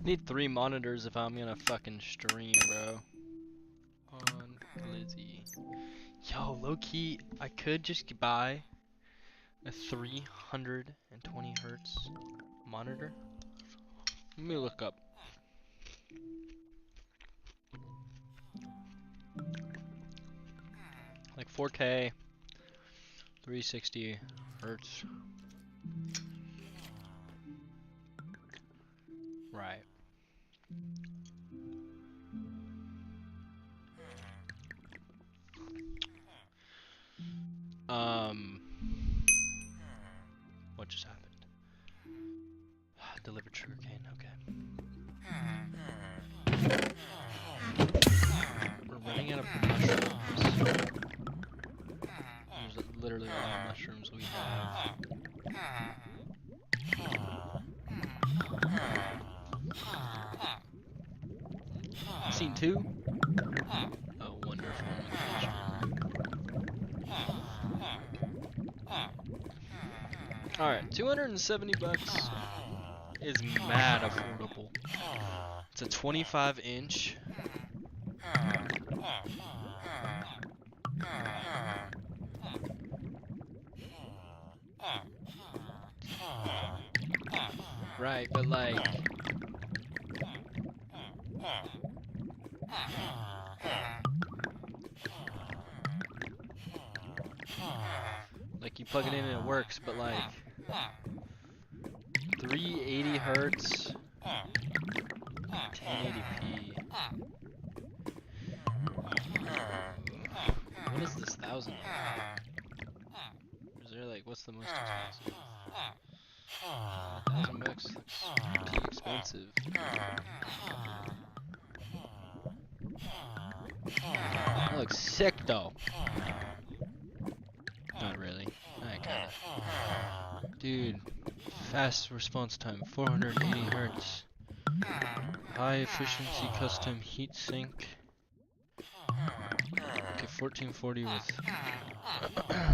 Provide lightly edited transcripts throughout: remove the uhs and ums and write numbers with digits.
Need 3 monitors if I'm gonna fucking stream, bro. On Glizzy. Yo, low key, I could just buy a 320 hertz monitor. Let me look up. Like 4K, 360 hertz. Right. What just happened? Delivered sugarcane, okay. We're running out of mushrooms. There's literally all the mushrooms we have. Scene 2? Oh, wonderful. Alright, 270 bucks is mad affordable. It's a 25-inch. Right, but like... Like, you plug it in and it works, but like... 380 hertz, 1080p. What is this 1,000? Is there like, what's the most expensive? 1,000 bucks looks too expensive. That looks sick though. Not really. I kinda. Dude, fast response time, 480 hertz. High efficiency custom heat sink. Okay, 1440 with...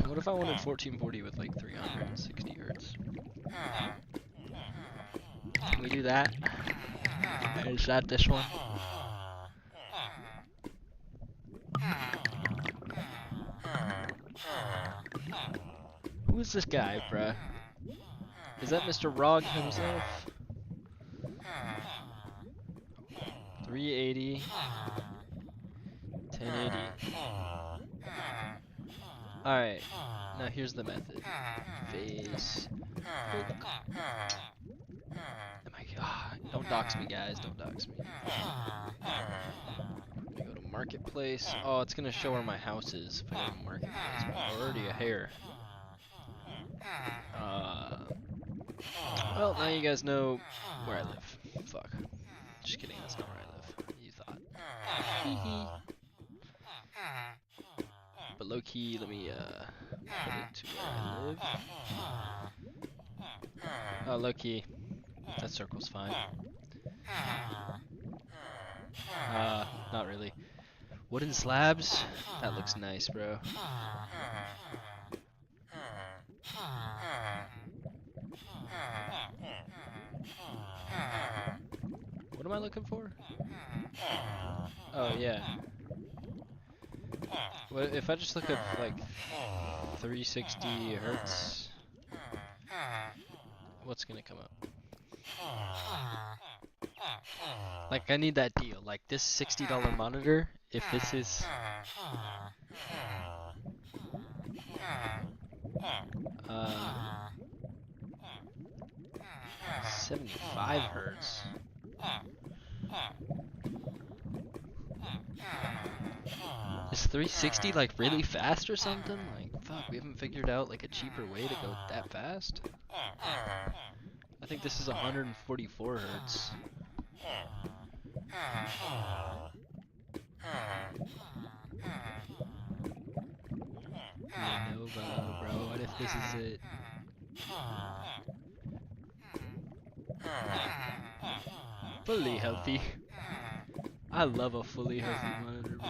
What if I wanted 1440 with like 360 hertz? Can we do that? Is that this one? Who is this guy, bruh? Is that Mr. Rog himself? 380, 1080. Alright, now here's the method. Face. Don't dox me, guys. Don't dox me. Go to marketplace. Oh, it's gonna show where my house is if I go to marketplace. I'm already a hair. Well, now you guys know where I live. Fuck. Just kidding, that's not where I live. You thought. But low key, let me put it to where I live. Oh, low key. That circle's fine. Not really. Wooden slabs? That looks nice, bro. What am I looking for? Oh, yeah. What if I just look up like 360 hertz? What's gonna come up? Like, I need that deal. Like, this $60 monitor, if this is 75 hertz. Is 360 like really fast or something? Like, fuck, we haven't figured out like a cheaper way to go that fast. I think this is 144 hertz. Lenovo, bro, what if this is it? Fully healthy. I love a fully healthy monitor, bro.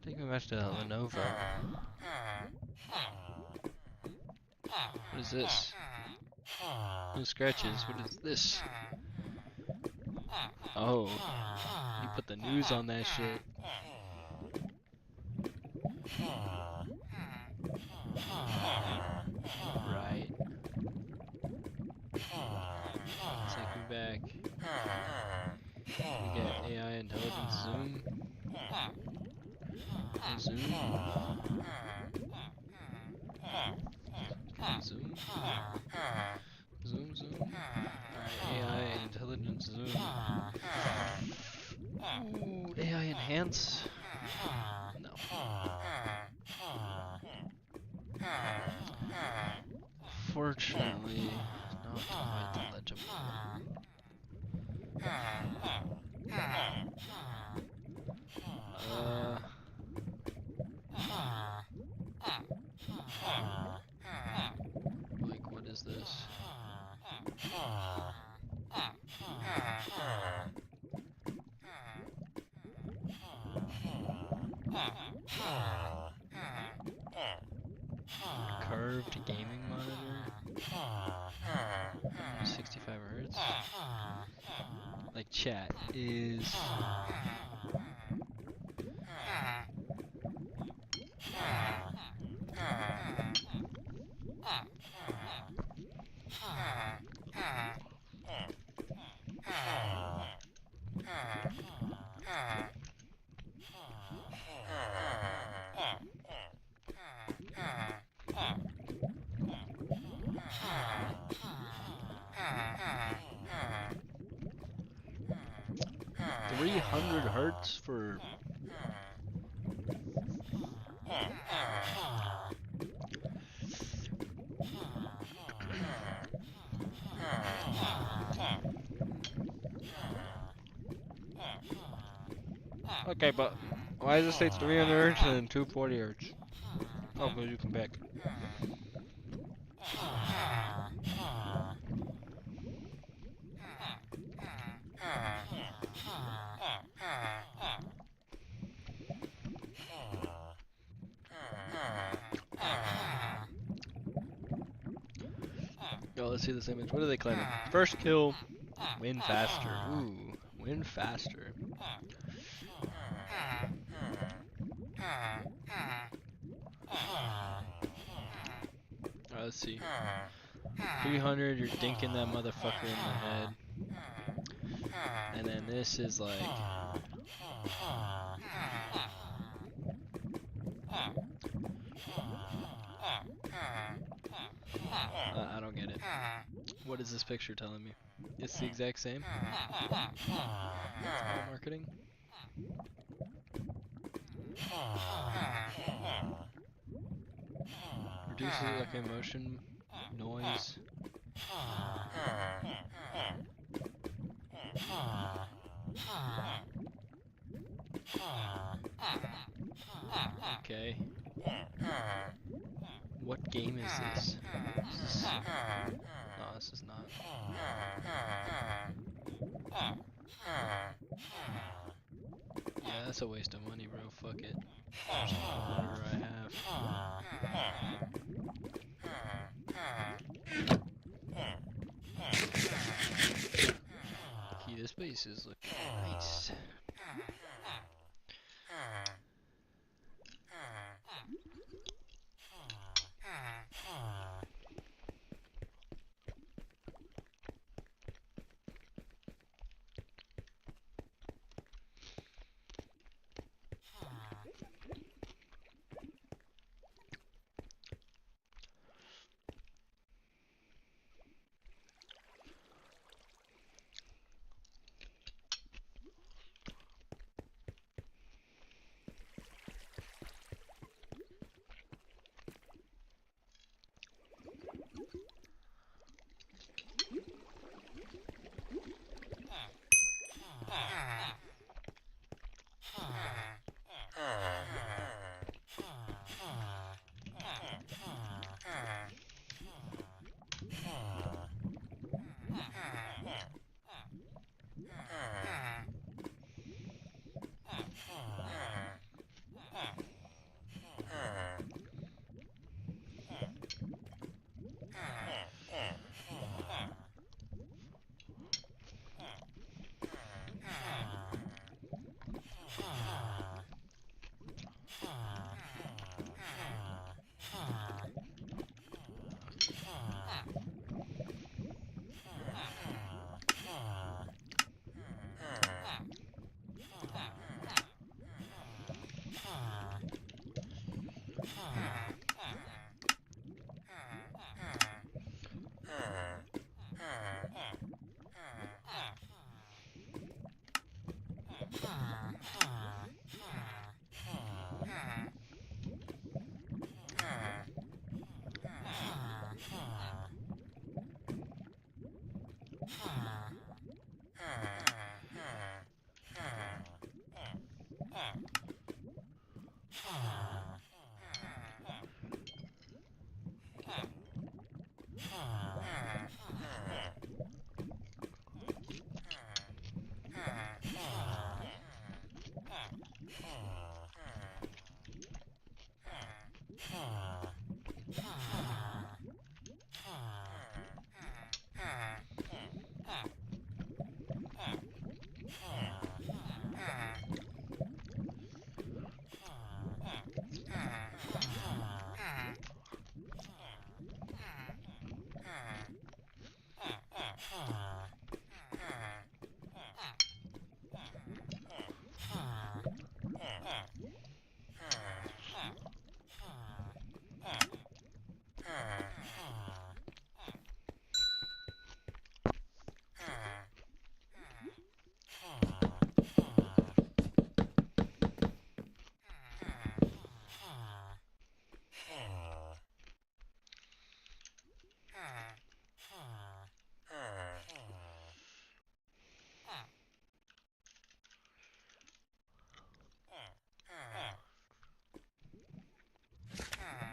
Take me back to Lenovo. What is this? No scratches. What is this? Oh, you put the news on that shit. Right. Take me back. We get AI intelligence zoom. Zoom. Zoom. Zoom, zoom. Alright, AI intelligence zoom. Ooh, AI enhance. No. Fortunately, not quite the legible. Like, what is this? Curved gaming monitor? 65 hertz? Like, chat is... $300 for... Okay, but why does it say 300 Hz and 240 Hz? Oh, because you can pick. Yo, let's see this image. What are they claiming? First kill, win faster. Ooh, win faster. Alright, let's see. 300, you're dinking that motherfucker in the head. And then this is like... I don't get it. What is this picture telling me? It's the exact same? Marketing? Reduces like emotion, noise. Okay. What game is this? No, this is not. Yeah, that's a waste of money, bro. Fuck it. Just whatever I have. Key, this base is looking nice.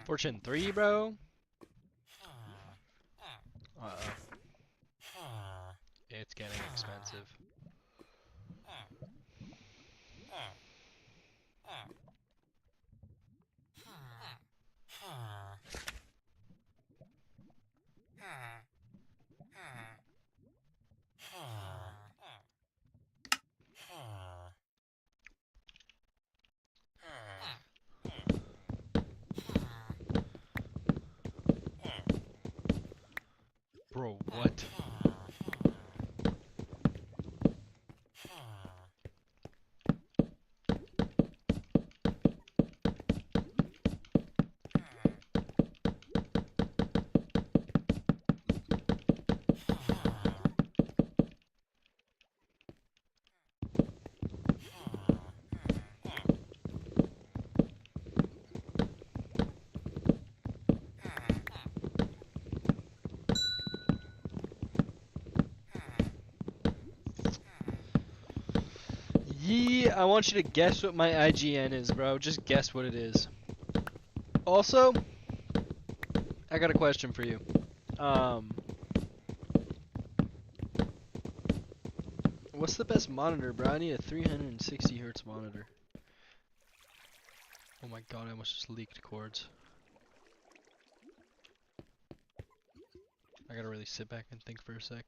Fortune 3, bro. Uh-oh. It's getting expensive. Bro, what? I want you to guess what my IGN is, bro. Just guess what it is. Also, I got a question for you. What's the best monitor, bro? I need a 360 hertz monitor. Oh my god, I almost just leaked cords. I gotta really sit back and think for a sec.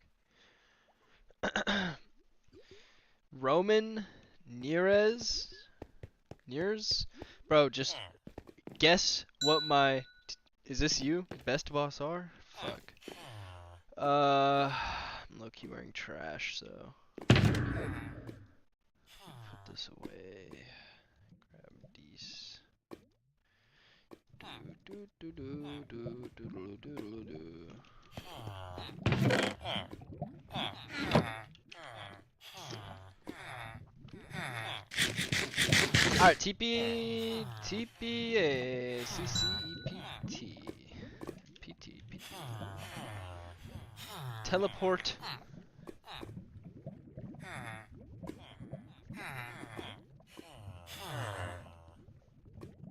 Roman Neres? Bro, just guess what my... Is this you? Best boss are? Fuck. I'm low-key wearing trash, so... Put this away. Grab these. Alright, TP, TPA, CCEPT, PT, teleport.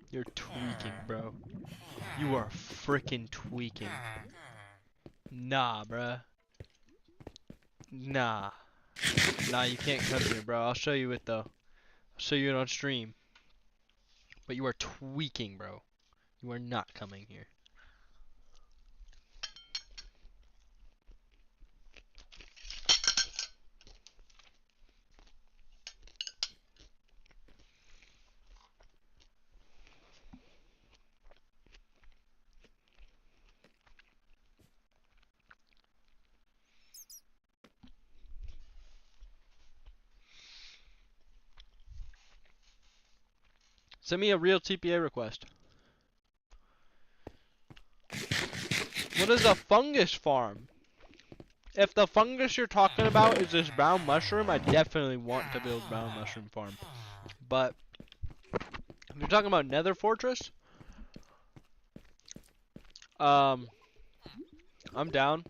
You're tweaking, bro. You are freaking tweaking. Nah, bruh. Nah. Nah, you can't come here, bro. I'll show you it, though. I'll show you it on stream. But you are tweaking, bro. You are not coming here. Send me a real TPA request. What is a fungus farm? If the fungus you're talking about is this brown mushroom, I definitely want to build brown mushroom farm. But if you're talking about Nether Fortress, I'm down.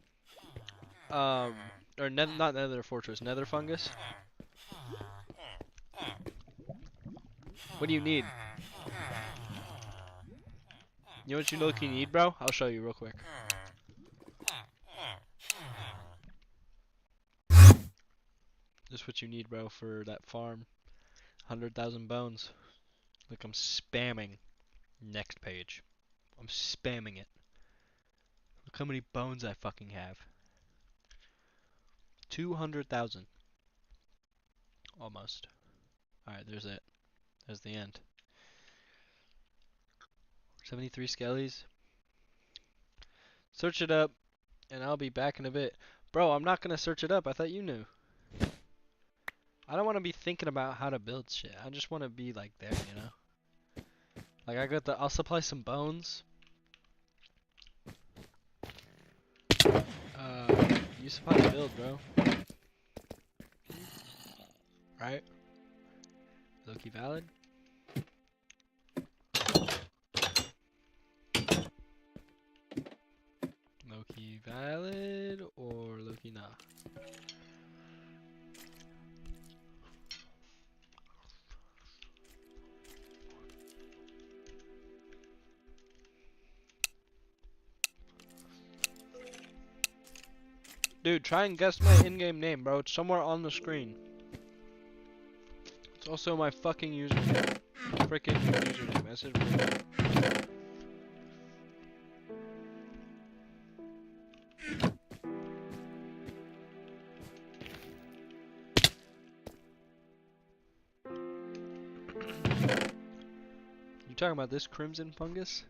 Or not nether fortress, nether fungus. What do you need? You know what you low-key need, bro? I'll show you real quick. This is what you need, bro, for that farm. 100,000 bones. Look, I'm spamming. Next page. I'm spamming it. Look how many bones I fucking have. 200,000. Almost. Alright, there's it. There's the end. 73 skellies. Search it up, and I'll be back in a bit. Bro, I'm not gonna search it up. I thought you knew. I don't want to be thinking about how to build shit. I just want to be like there, you know? Like I'll supply some bones. You supply the build, bro. Right? Low-key valid? Low-key valid or low-key nah? Dude, try and guess my in-game name, bro. It's somewhere on the screen. It's also my fucking username. Frickin' username. Message me. You talking about this crimson fungus?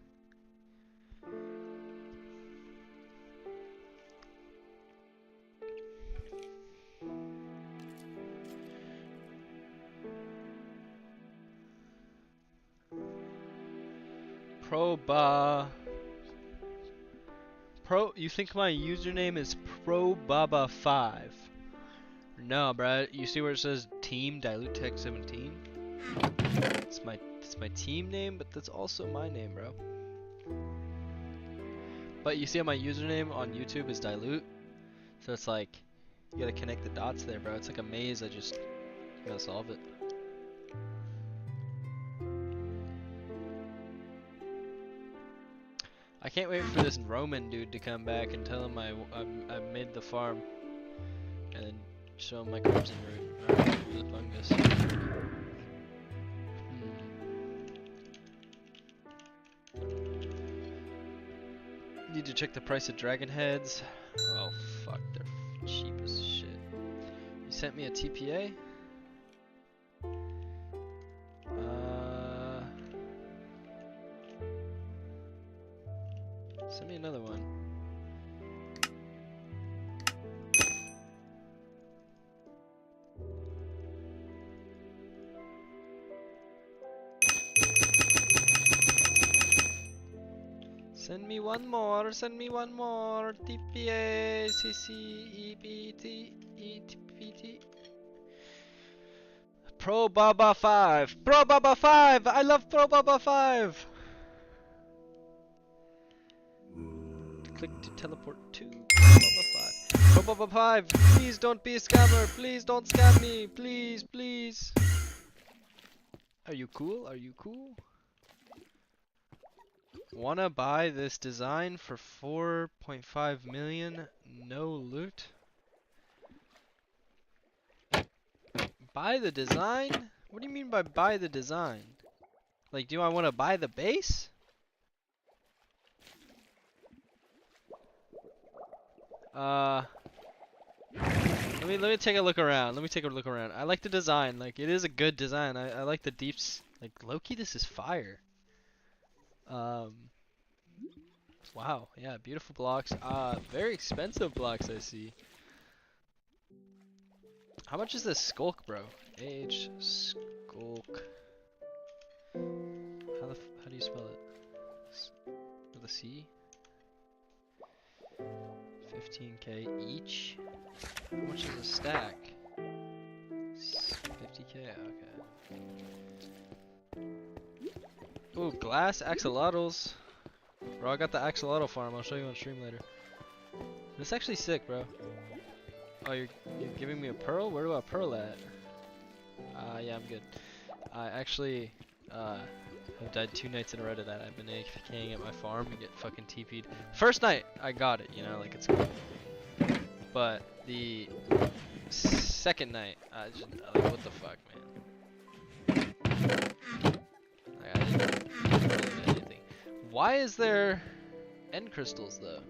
You think my username is ProBaba5? No, bruh. You see where it says Team DilutTech17? It's my team name, but that's also my name, bro. But you see how my username on YouTube is Dilute? So it's like, you gotta connect the dots there, bro. It's like a maze, I just gotta solve it. I can't wait for this Roman dude to come back and tell him I made the farm. And then show him my crimson root. The fungus. Need to check the price of dragon heads. Oh fuck, they're cheap as shit. You sent me a TPA? Send me another one. Send me one more, send me one more. TPA, CC, EPT, EPT. ProBaba5! ProBaba5! I love ProBaba5! Click to teleport to ProBaba5. ProBaba5, please don't be a scammer. Please don't scam me. Please, please. Are you cool? Are you cool? Wanna buy this design for 4.5 million? No loot? Buy the design? What do you mean by buy the design? Like, do I want to buy the base? Let me take a look around. Let me take a look around. I like the design. Like, it is a good design. I like the deeps. Like, low-key, this is fire. Wow. Yeah, beautiful blocks. Very expensive blocks, I see. How much is this skulk, bro? Age skulk. How do you spell it? With a C? 15k each. How much is a stack? 50k. Okay. Ooh, glass axolotls. Bro, I got the axolotl farm. I'll show you on stream later. This is actually sick, bro. Oh, you're giving me a pearl? Where do I pearl at? Yeah, I'm good. I actually have died 2 nights in a row to that. I've been AFKing at my farm and get fucking TP'd. First night, I got it, you know, like it's cool. But the second night, I just like, what the fuck, man? Like, I didn't really do anything. Why is there end crystals though?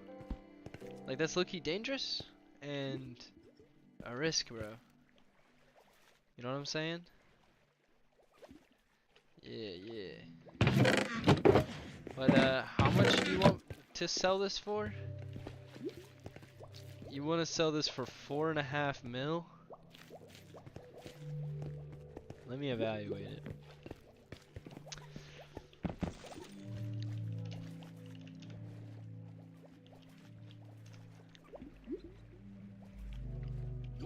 Like that's low-key dangerous and a risk, bro. You know what I'm saying? Yeah, yeah. But how much do you want to sell this for? You want to sell this for 4.5 mil? Let me evaluate it.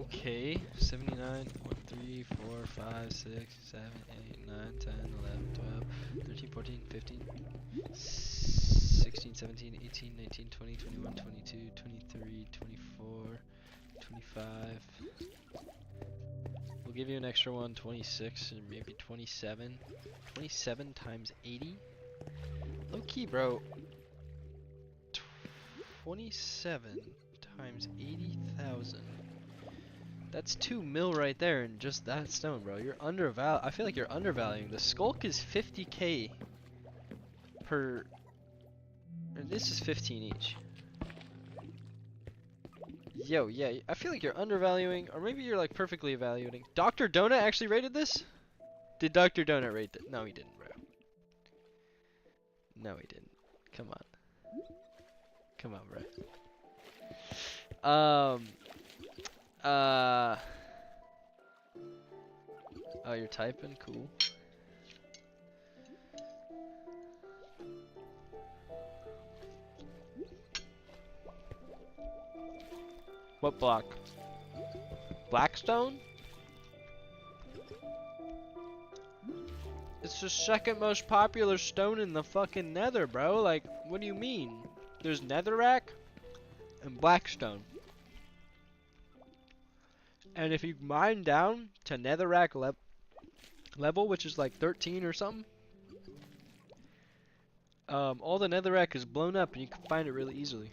Okay, 79, 1, 3, 4, 5, 6, 7, 8, 9, 10, 11, 12, 13, 14, 15, 16, 17, 18, 19, 20, 21, 22, 23, 24, 25. We'll give you an extra one, 26, and maybe 27. 27 times 80? Low key, bro. 27 times 80,000. That's 2 mil right there in just that stone, bro. You're I feel like you're undervaluing. The skulk is 50k per. And this is 15 each. Yo, yeah, I feel like you're undervaluing, or maybe you're like perfectly evaluating. Dr. Donut actually rated this? Did Dr. Donut rate that? No, he didn't, bro. No, he didn't. Come on. Come on, bro. Oh, you're typing? Cool. What block? Blackstone? It's the second most popular stone in the fucking nether, bro. Like, what do you mean? There's netherrack and blackstone. And if you mine down to netherrack level, which is like 13 or something, all the netherrack is blown up and you can find it really easily.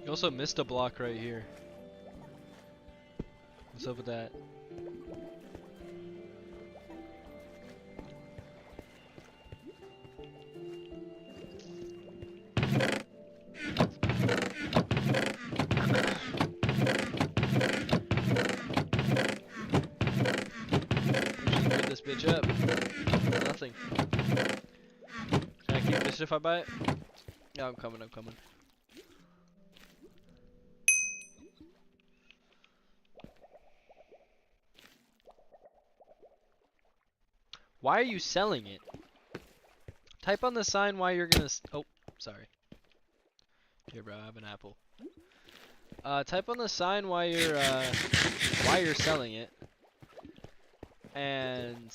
You also missed a block right here. What's up with that? Get this bitch up. Nothing. Can I keep this if I buy it? Yeah, I'm coming, I'm coming. Why are you selling it? Type on the sign why you're gonna oh, sorry. Here, bro, I have an apple. Type on the sign why you're selling it. And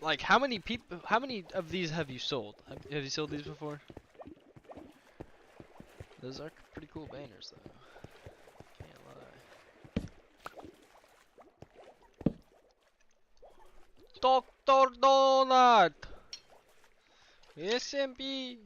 like how many of these have you sold? Have you sold these before? Those are pretty cool banners though. Dr. Donut! SMP!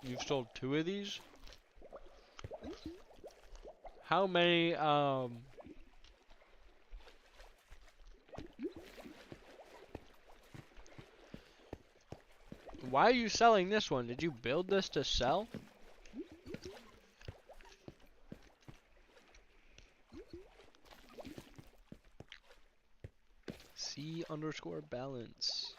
You've sold 2 of these? How many, why are you selling this one? Did you build this to sell? C_balance.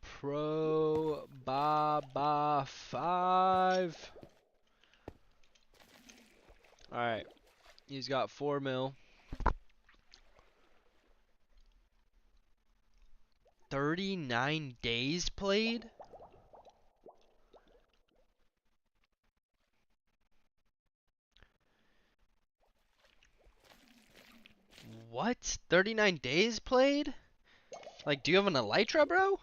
Pro Baba 5. Alright. He's got 4 mil. 39 days played? What? 39 days played? Like, do you have an Elytra, bro?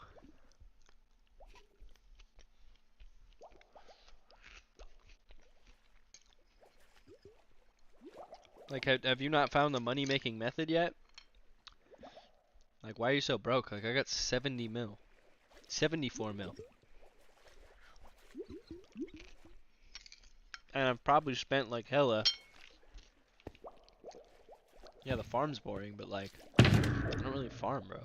Like, have you not found the money-making method yet? Like, why are you so broke? Like, I got 70 mil. 74 mil. And I've probably spent, like, hella. Yeah, the farm's boring, but, like, I don't really farm, bro.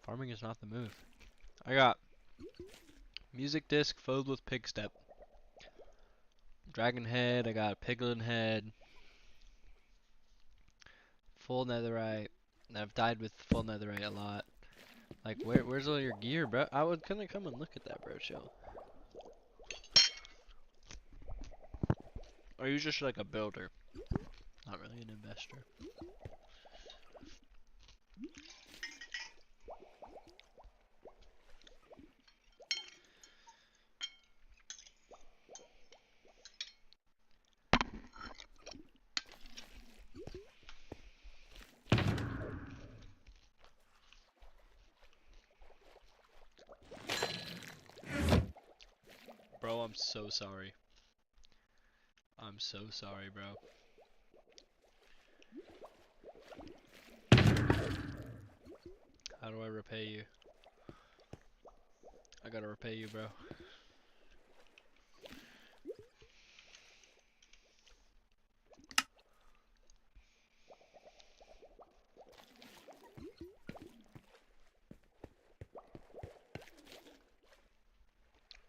Farming is not the move. I got music disc filled with pig step. Dragon head, I got a piglin head. Full netherite. I've died with full netherite a lot. Like, where's all your gear, bro? I would kinda come and look at that, bro, chill. Or are you just like a builder? Not really an investor. Bro, I'm so sorry. I'm so sorry, bro. How do I repay you? I gotta repay you, bro.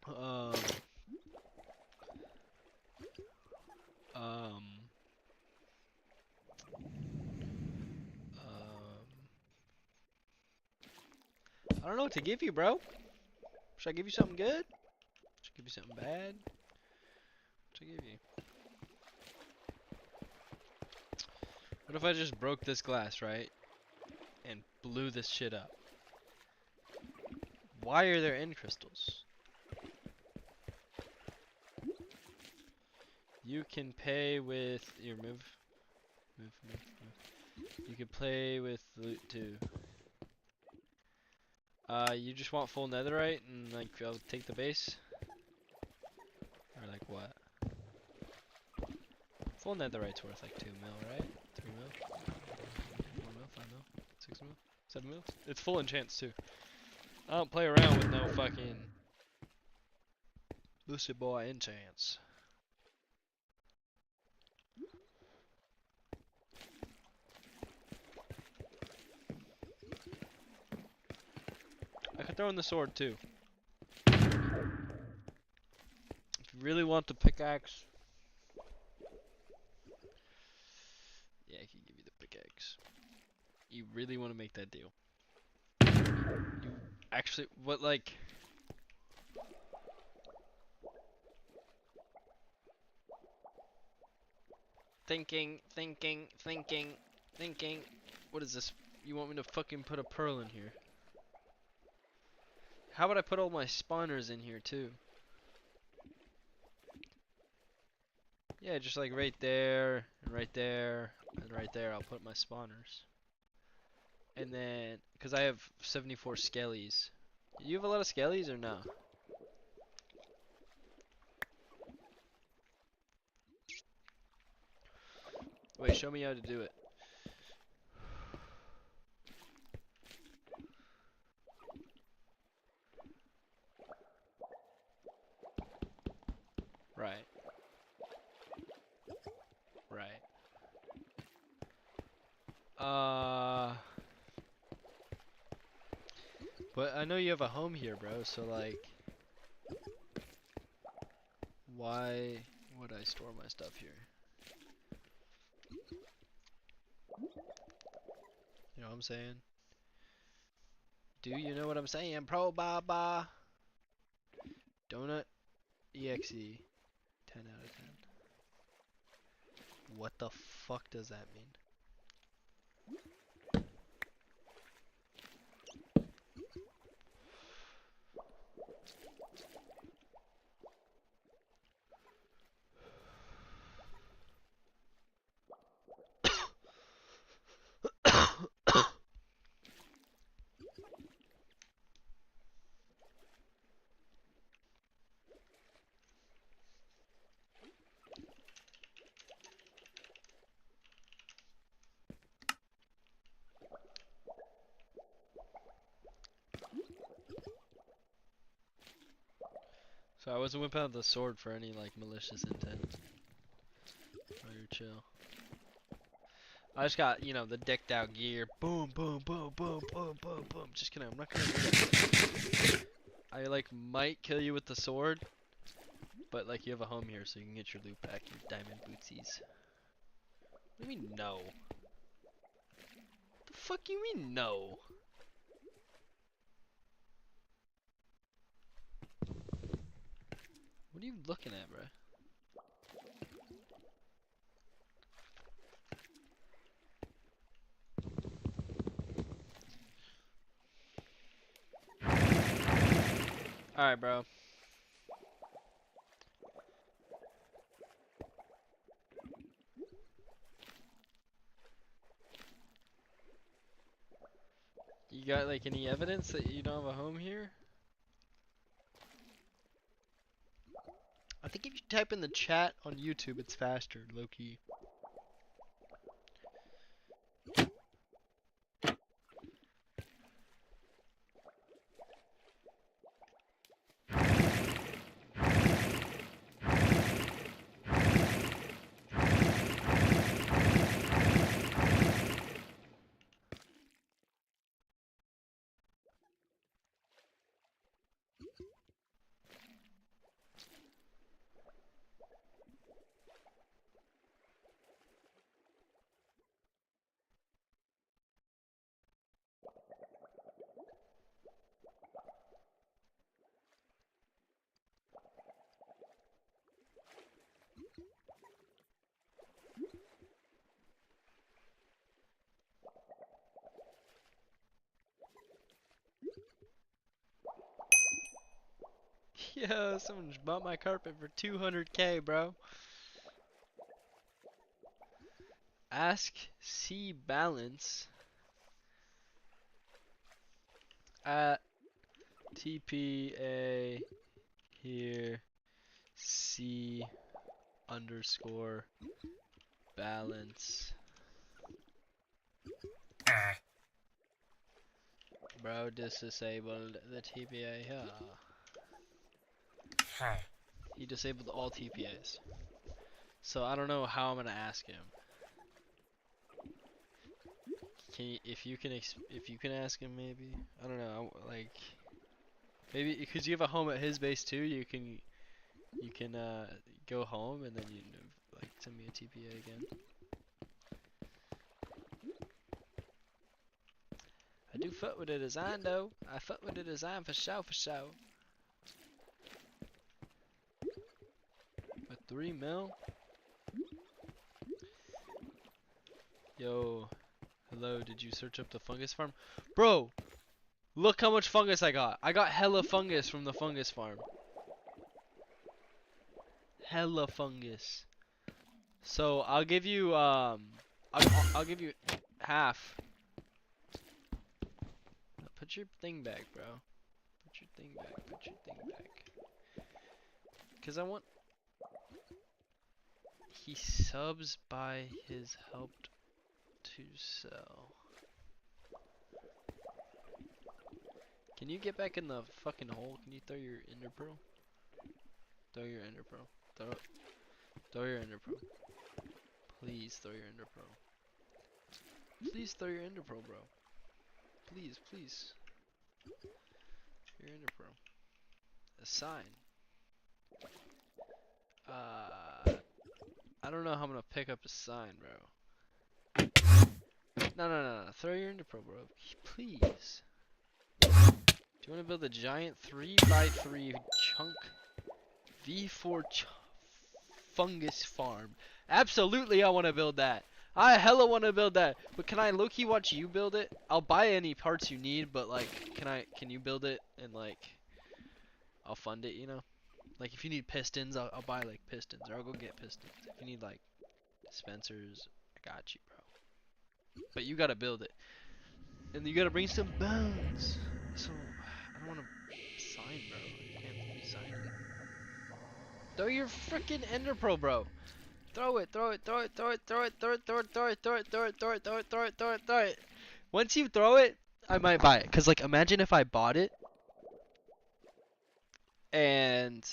Um, um, I don't know what to give you, bro. Should I give you something good? Should I give you something bad? What should I give you? What if I just broke this glass, right? And blew this shit up? Why are there end crystals? You can pay with your move. You can play with loot too. You just want full netherite and like I'll take the base? Or like what? Full netherite's worth like 2 mil, right? 3 mil? 4 mil? 5 mil? 6 mil? 7 mil? It's full enchants too. I don't play around with no fucking Lucy boy enchants. I could throw in the sword too. If you really want the pickaxe, yeah, I can give you the pickaxe. You really want to make that deal? You actually, what like? Thinking. What is this? You want me to fucking put a pearl in here? How about I put all my spawners in here too? Yeah, just like right there, and right there, and right there, I'll put my spawners. And then, because I have 74 skellies. You have a lot of skellies or no? Wait, show me how to do it. Right. Right. But I know you have a home here, bro, so like, why would I store my stuff here? You know what I'm saying? Do you know what I'm saying? Pro Baba. Donut EXE. 10 out of 10. What the fuck does that mean? So I wasn't whipping out the sword for any like malicious intent. Oh, you're chill. I just got, you know, the decked out gear. Boom, boom, boom, boom, boom, boom, boom. Just kidding. I'm not gonna do that. I like might kill you with the sword, but like you have a home here, so you can get your loot back, your diamond bootsies. What do you mean no? The fuck you mean no? What are you looking at, bro? Alright, bro. You got like any evidence that you don't have a home here? I think if you type in the chat on YouTube, it's faster, low key. Yo, someone just bought my carpet for 200K, bro. Ask C Balance at TPA here C underscore balance. Bro, disabled the TPA here. He disabled all TPAs. So I don't know how I'm gonna ask him. Can you, if you can ask him maybe? I don't know. Like maybe because you have a home at his base too. You can go home and then you like send me a TPA again. I do fuck with the design though. I fuck with the design for sure, for sure. A 3 mil? Yo, hello, did you search up the fungus farm? Bro, look how much fungus I got. I got hella fungus from the fungus farm. Hella fungus. So I'll give you I'll give you half. Put your thing back, bro. Put your thing back. Put your thing back. Cause I want. He subs by his helped to sell. Can you get back in the fucking hole? Can you throw your ender pearl? Throw your ender pearl. Throw your ender pearl. Please throw your ender pearl. Please throw your ender pearl, bro. Please, please. Your ender pearl. A sign. I don't know how I'm gonna pick up a sign, bro. No. Throw your ender pearl, bro. Please. Do you want to build a giant 3x3 chunk V4 fungus farm? Absolutely, I want to build that. I hella want to build that. But can I low-key watch you build it? I'll buy any parts you need, but like, can you build it and like, I'll fund it, you know? Like if you need pistons, I'll buy like pistons, or I'll go get pistons. If you need like dispensers, I got you, bro. But you gotta build it, and you gotta bring some bones. So I don't want to sign, bro. I can't be signing. Throw your freaking ender pearl, bro. Throw it. Once you throw it, I might buy it. Cause like imagine if I bought it and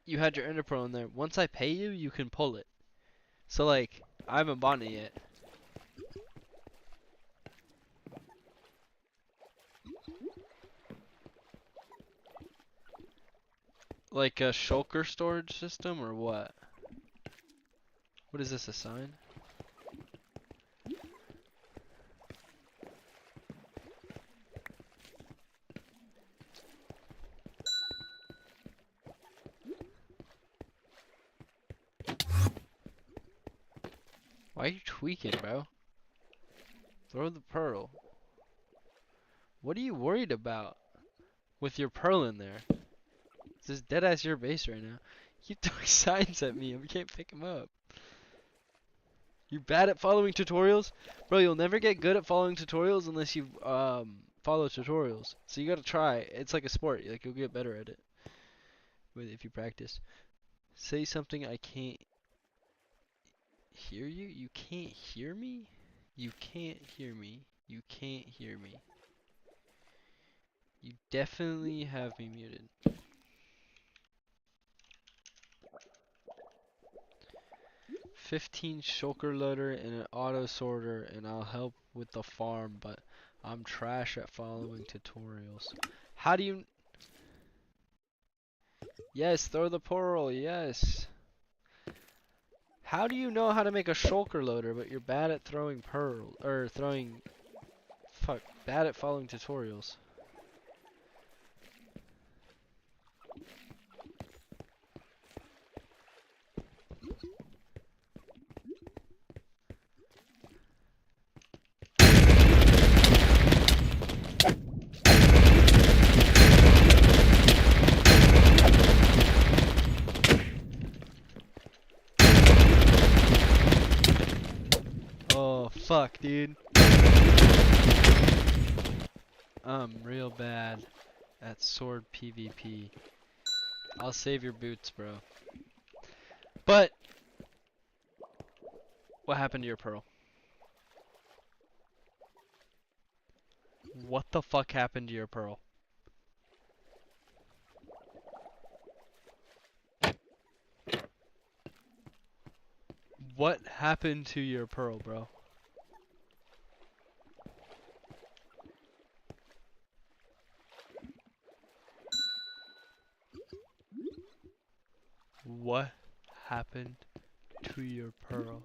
you had your ender pearl in there. Once I pay you, you can pull it. So like I haven't bought it yet. Like a shulker storage system or what? What is this, a sign? Why are you tweaking, bro? Throw the pearl. What are you worried about with your pearl in there? This is dead ass your base right now. You keep throwing signs at me and we can't pick them up. You're bad at following tutorials? Bro, you'll never get good at following tutorials unless you follow tutorials. So you gotta try. It's like a sport. Like you'll get better at it if you practice. Say something. I can't hear you? You can't hear me? You can't hear me. You can't hear me. You definitely have me muted. 15 shulker loader and an auto sorter, and I'll help with the farm, but I'm trash at following tutorials. How do you... Yes, throw the pearl, yes. How do you know how to make a shulker loader, but you're bad at throwing pearl, or throwing... Fuck, bad at following tutorials. Oh, fuck, dude. I'm real bad at sword PvP. I'll save your boots, bro. But, what happened to your pearl? What the fuck happened to your pearl? What happened to your pearl, bro? What happened to your pearl?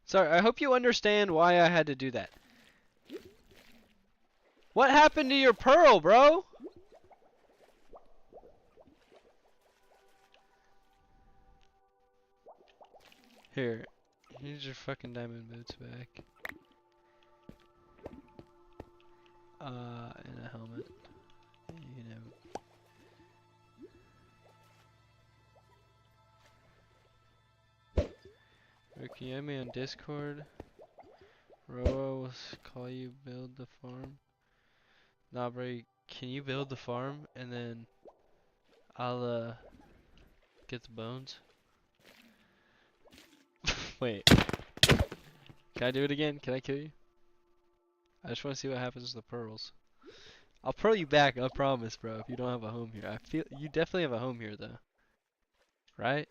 Sorry, I hope you understand why I had to do that. What happened to your pearl, bro? Here, here's your fucking diamond boots back. And a helmet. You know. Or can you add me on Discord? Roa will call you build the farm. Nah, bro, can you build the farm and then I'll get the bones? Wait. Can I do it again? Can I kill you? I just want to see what happens to the pearls. I'll pearl you back, I promise, bro, if you don't have a home here. I feel you definitely have a home here, though. Right?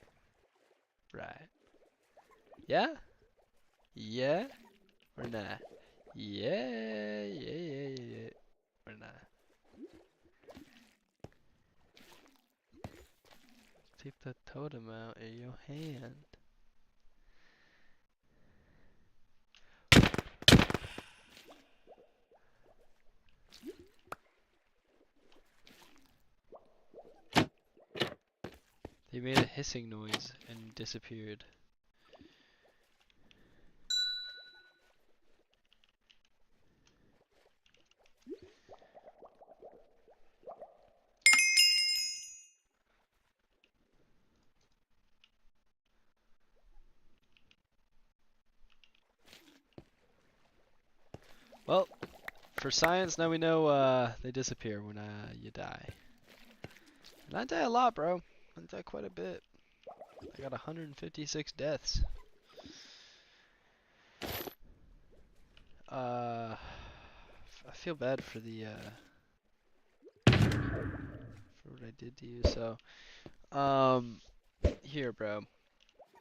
Right. Yeah? Yeah? Or nah? Yeah. Or not. Take the totem out in your hand. They made a hissing noise and disappeared. Well, for science, now we know they disappear when you die. And I die a lot, bro. I die quite a bit. I got 156 deaths. I feel bad for the for what I did to you. So, here, bro.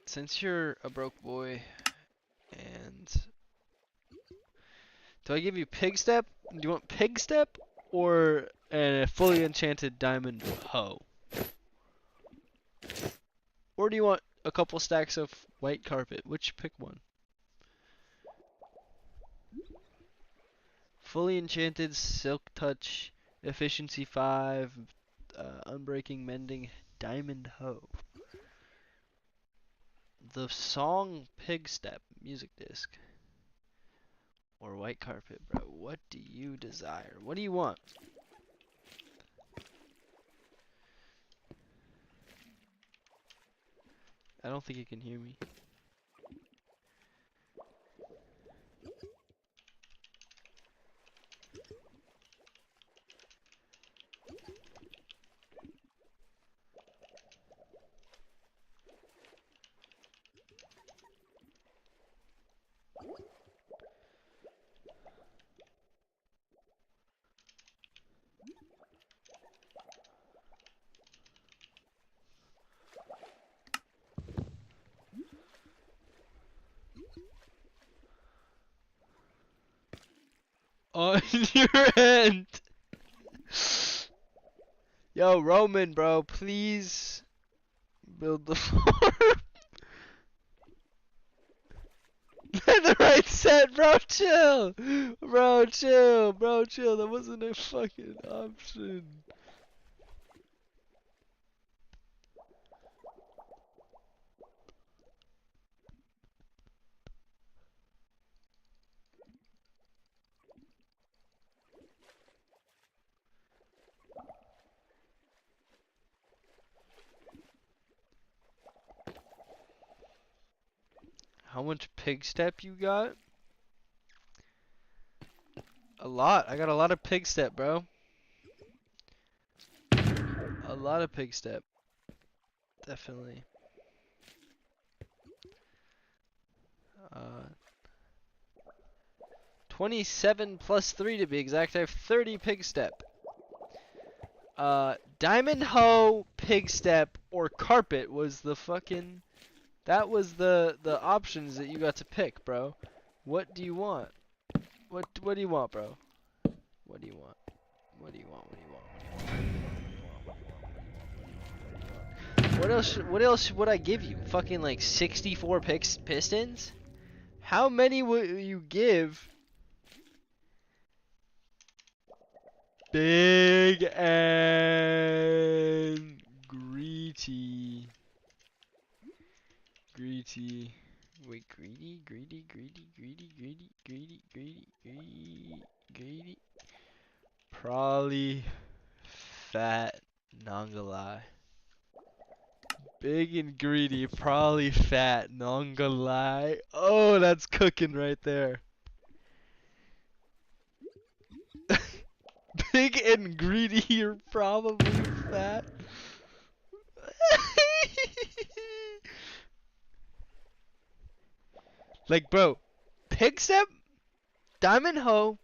Since you're a broke boy, and do I give you pig step? Do you want pig step or a fully enchanted diamond hoe? Or do you want a couple stacks of white carpet? Which pick one? Fully enchanted silk touch, efficiency 5, unbreaking mending, diamond hoe. The song Pig Step music disc. Or white carpet, bro. What do you desire? What do you want? I don't think you can hear me. On your end! Yo, Roman, bro, please build the farm. The right set, bro, chill! Bro, chill, bro, chill. That wasn't a fucking option. How much pig step you got? A lot. I got a lot of pig step, bro. A lot of pig step. Definitely. 27 plus 3 to be exact. I have 30 pig step. Diamond hoe, pig step, or carpet was the fucking... That was the options that you got to pick, bro. What do you want? What do you want, bro? What do you want? What do you want? What do you want? What else would I give you? Fucking like 64 pistons? How many would you give? Big and greedy. Greedy. Wait, greedy. Probably fat, not gonna lie. Big and greedy, probably fat, not gonna lie. Oh, that's cooking right there. Big and greedy, you're probably fat. Like, bro, pig step, diamond hoe,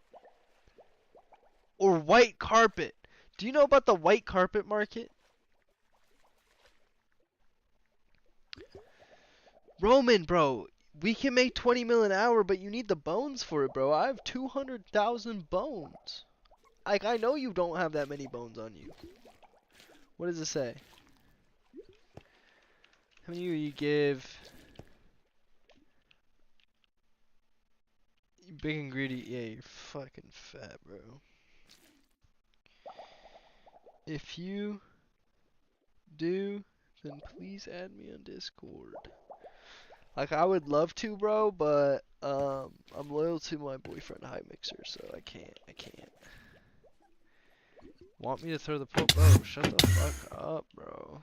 or white carpet. Do you know about the white carpet market? Roman, bro, We can make 20 mil an hour, but you need the bones for it, bro. I have 200,000 bones. Like, I know you don't have that many bones on you. What does it say? How many you give? You big and greedy. Yeah, you're fucking fat, bro. If you do, then please add me on Discord. Like, I would love to, bro, but I'm loyal to my boyfriend High Mixer, so I can't. Want me to throw the pole? Bro, shut the fuck up, bro.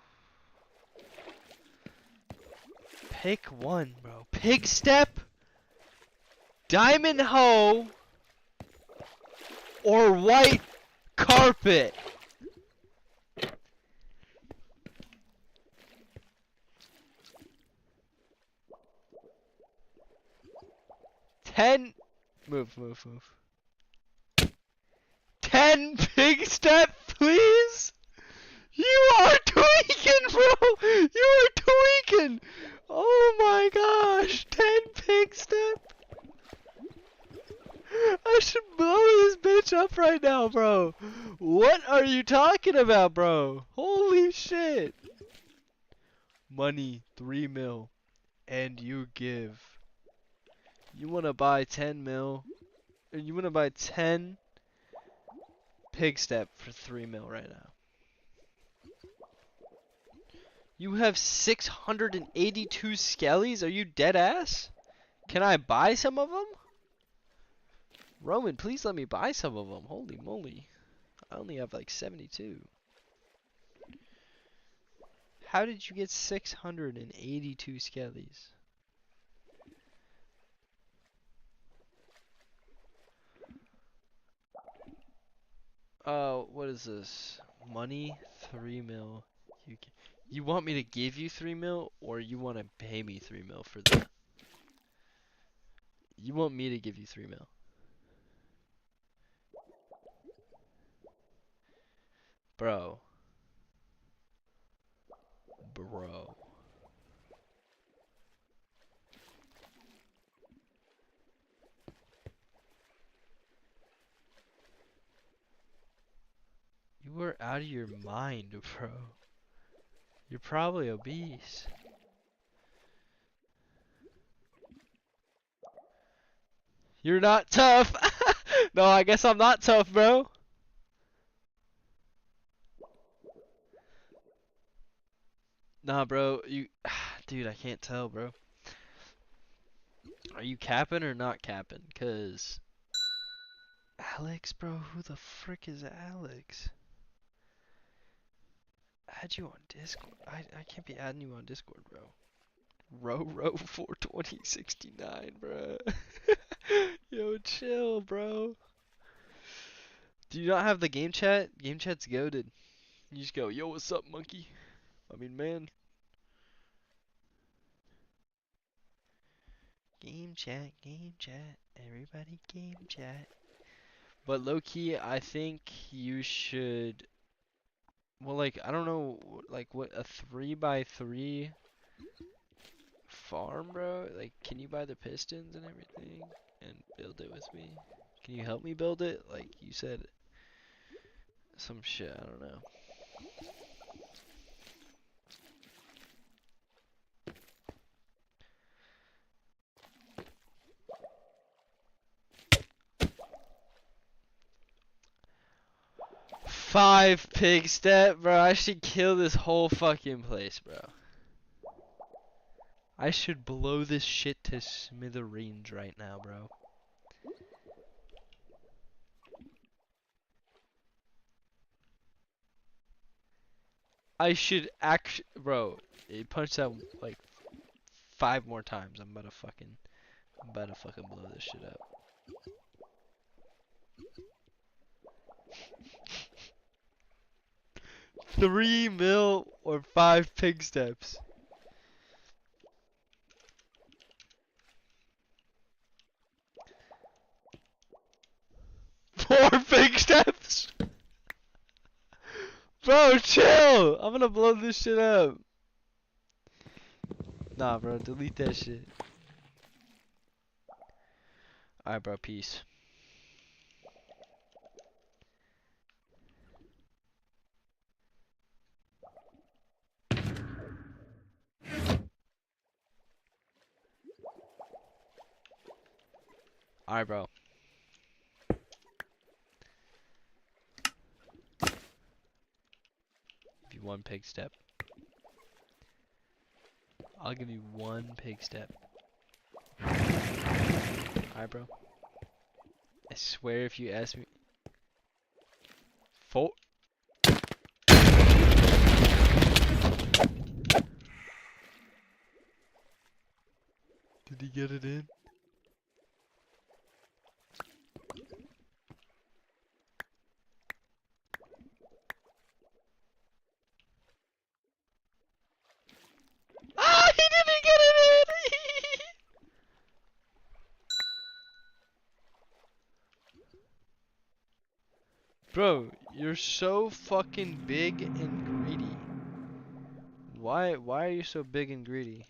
Pick one, bro. Pig step, diamond hoe, or white carpet. Move. 10 pig step, please? You are tweaking, bro! You are tweaking! Oh my gosh! 10 pig step? I should blow this bitch up right now, bro! What are you talking about, bro? Holy shit! Money, 3 mil. And you give. You wanna buy 10 mil? You wanna buy 10 pig step for 3 mil right now? You have 682 skellies? Are you dead ass? Can I buy some of them? Roman, please let me buy some of them. Holy moly. I only have like 72. How did you get 682 skellies? What is this? Money, 3 mil. You want me to give you 3 mil, or you want to pay me 3 mil for that? You want me to give you 3 mil? Bro. You are out of your mind, bro. You're probably obese. You're not tough. No, I guess I'm not tough, bro. Nah, bro. Dude, I can't tell, bro. Are you capping or not capping? Cause Alex, bro. Who the frick is Alex? Add you on Discord. I can't be adding you on Discord, bro. Row 42069, bro. Yo, chill, bro. Do you not have the game chat? Game chat's goated. You just go, yo, what's up, monkey? I mean, man. Game chat, everybody game chat. But low-key, I think you should, well, like, I don't know, like, what, a 3x3 farm, bro? Like, can you buy the pistons and everything and build it with me? Can you help me build it? Like, you said some shit, I don't know. Five pig step, bro. I should kill this whole fucking place, bro. I should blow this shit to smithereens right now, bro. I should bro. It punched out like 5 more times. I'm about to fucking blow this shit up. $3 mil or 5 pig steps. 4 pig steps? Bro, chill! I'm gonna blow this shit up. Nah, bro, delete that shit. Alright, bro. Peace. Alright, bro. Give you one pig step. I'll give you one pig step. Alright, bro. I swear if you ask me... Four... Did he get it in? Ah, he didn't get it in! Bro, you're so fucking big and greedy. Why are you so big and greedy?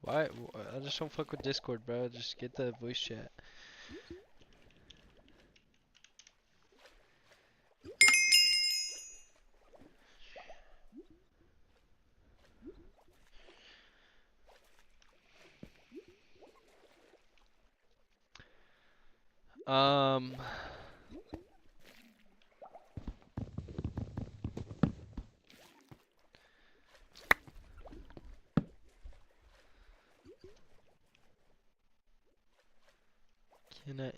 Why? I just don't fuck with Discord, bro. Just get the voice chat. Um...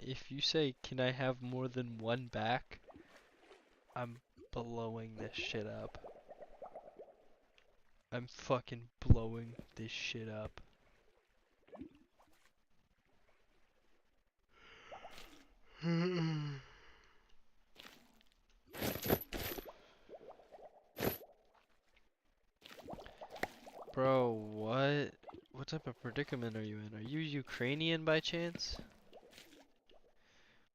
if you say, can I have more than one back? I'm blowing this shit up. I'm fucking blowing this shit up. Bro, what? What type of predicament are you in? Are you Ukrainian by chance?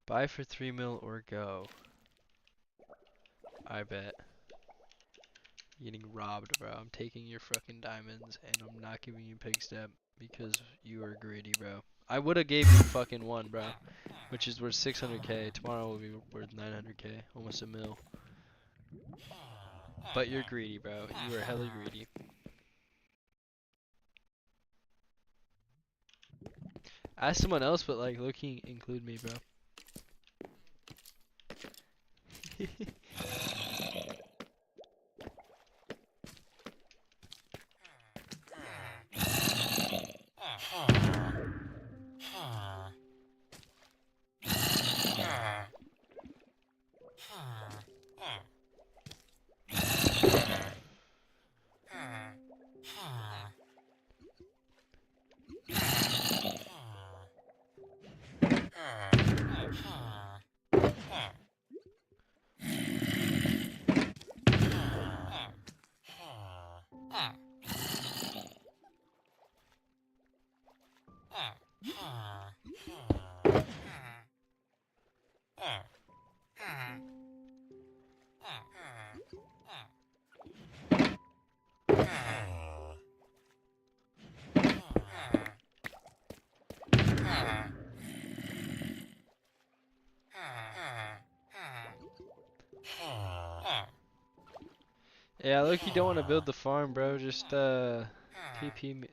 Buy for 3 mil or go. I bet. You're getting robbed, bro. I'm taking your fucking diamonds and I'm not giving you pig step because you are greedy, bro. I would have gave you fucking one, bro, which is worth 600k. Tomorrow will be worth 900k, almost a mil. But you're greedy, bro. You are hella greedy. Ask someone else, but like, low-key include me, bro. Yeah, look, you don't want to build the farm, bro. Just TP me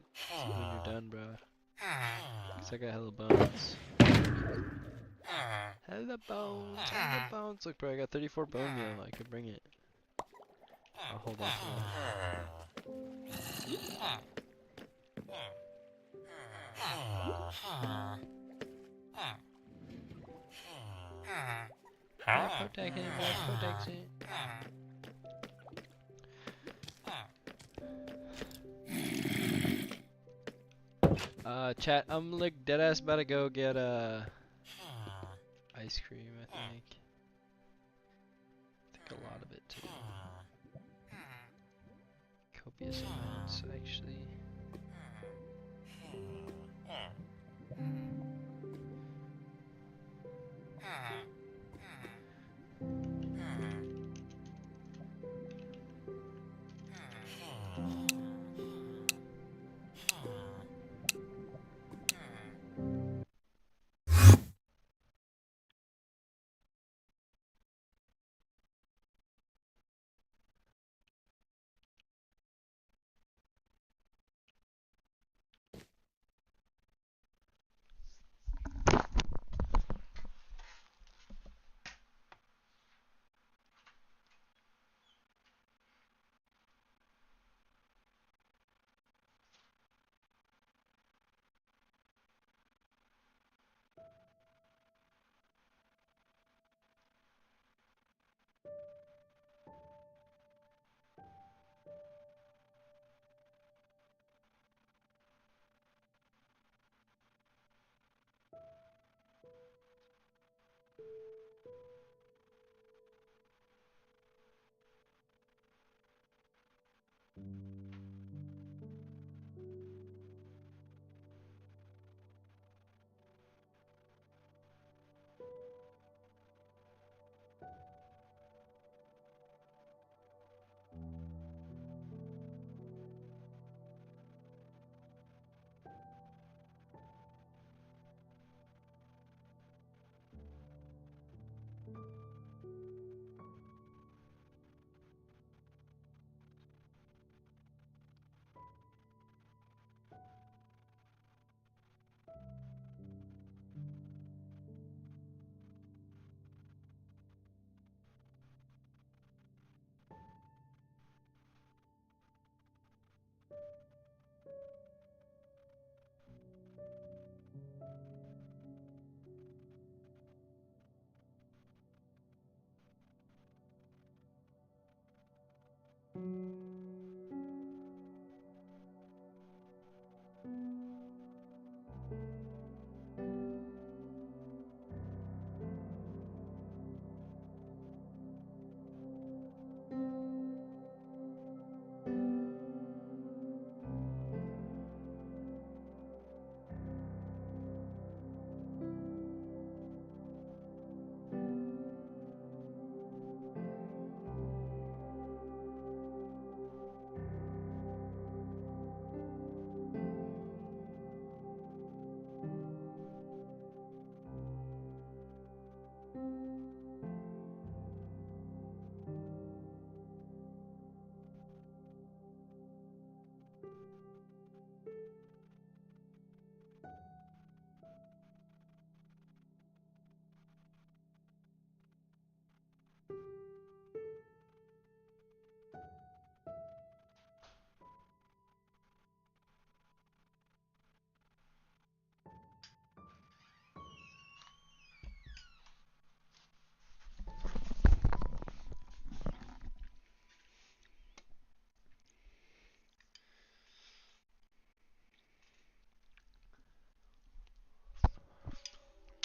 when you're done, bro. Cause I got hella bones. Hella bones, hella bones. Look, bro, I got 34 bone meal. I could bring it. I'll hold on to it. Protect it, bro. Protect it. Chat, I'm like deadass about to go get ice cream, I think. I think a lot of it too. Copious amounts, actually.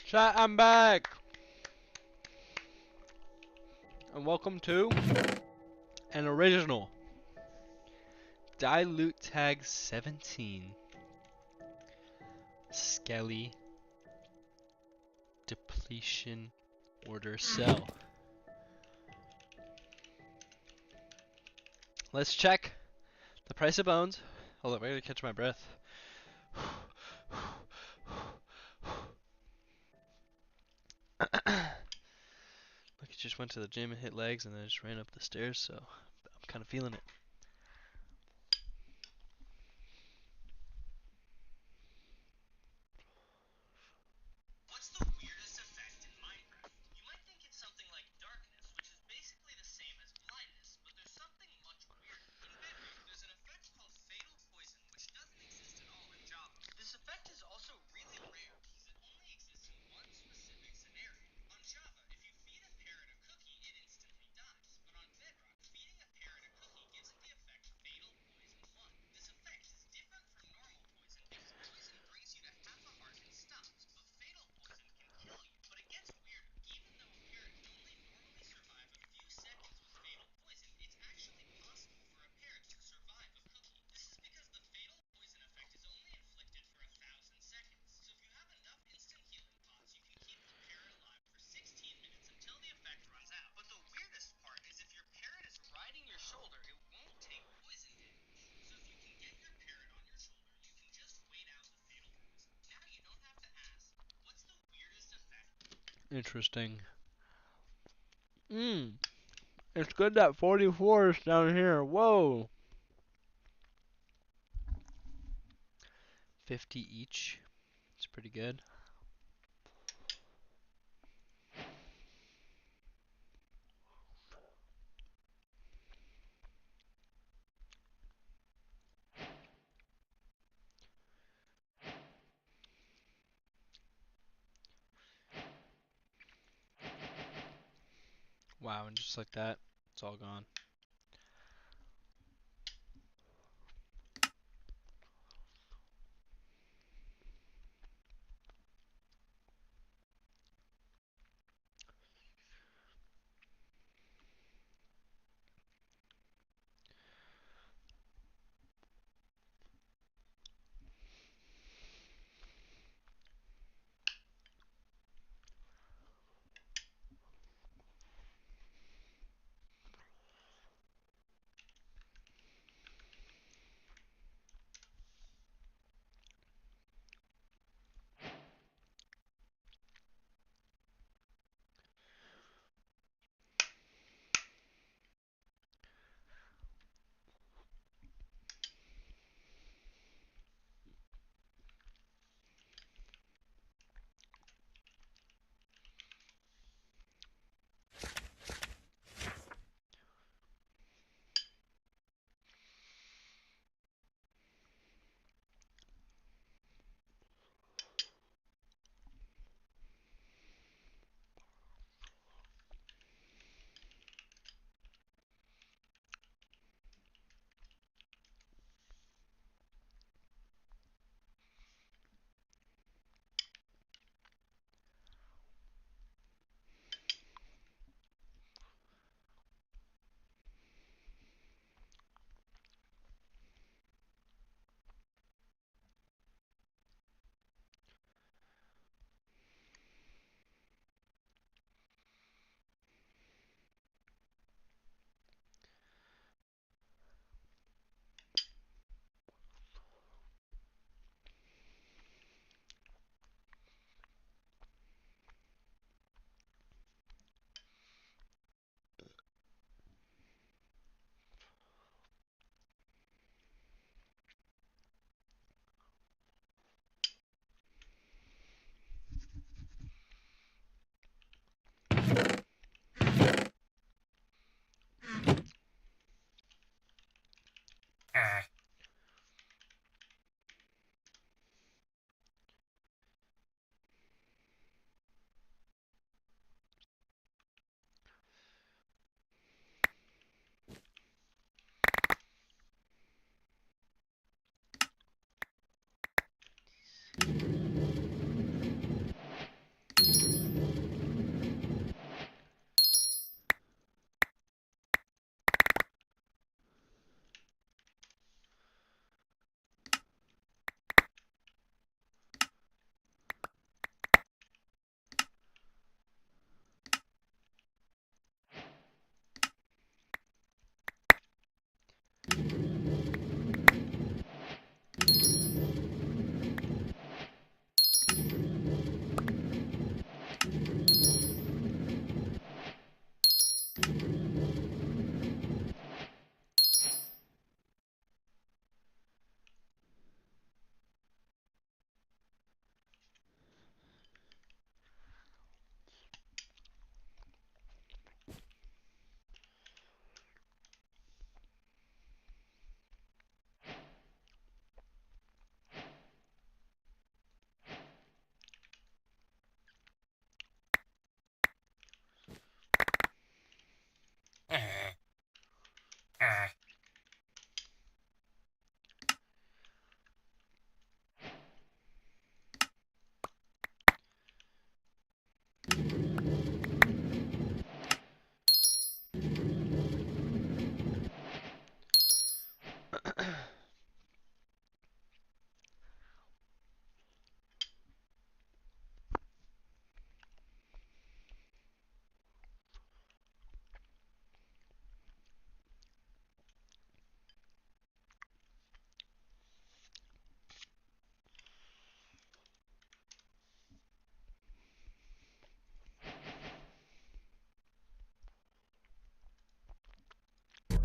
Chat, I'm back! And welcome to an original Dilute Tag 17 Skelly Depletion Order Cell. Let's check the price of bones. Hold on, I gotta catch my breath. Look, I just went to the gym and hit legs and then I just ran up the stairs, so I'm kind of feeling it. Interesting. It's good that 44 is down here. Whoa. 50 each. It's pretty good. Wow, and just like that, it's all gone.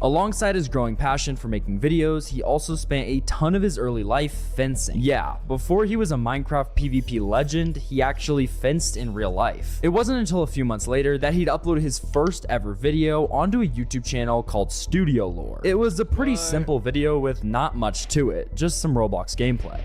Alongside his growing passion for making videos, he also spent a ton of his early life fencing. Yeah, before he was a Minecraft PvP legend, he actually fenced in real life. It wasn't until a few months later that he'd upload his first ever video onto a YouTube channel called Studio Lore. It was a pretty simple video with not much to it, just some Roblox gameplay.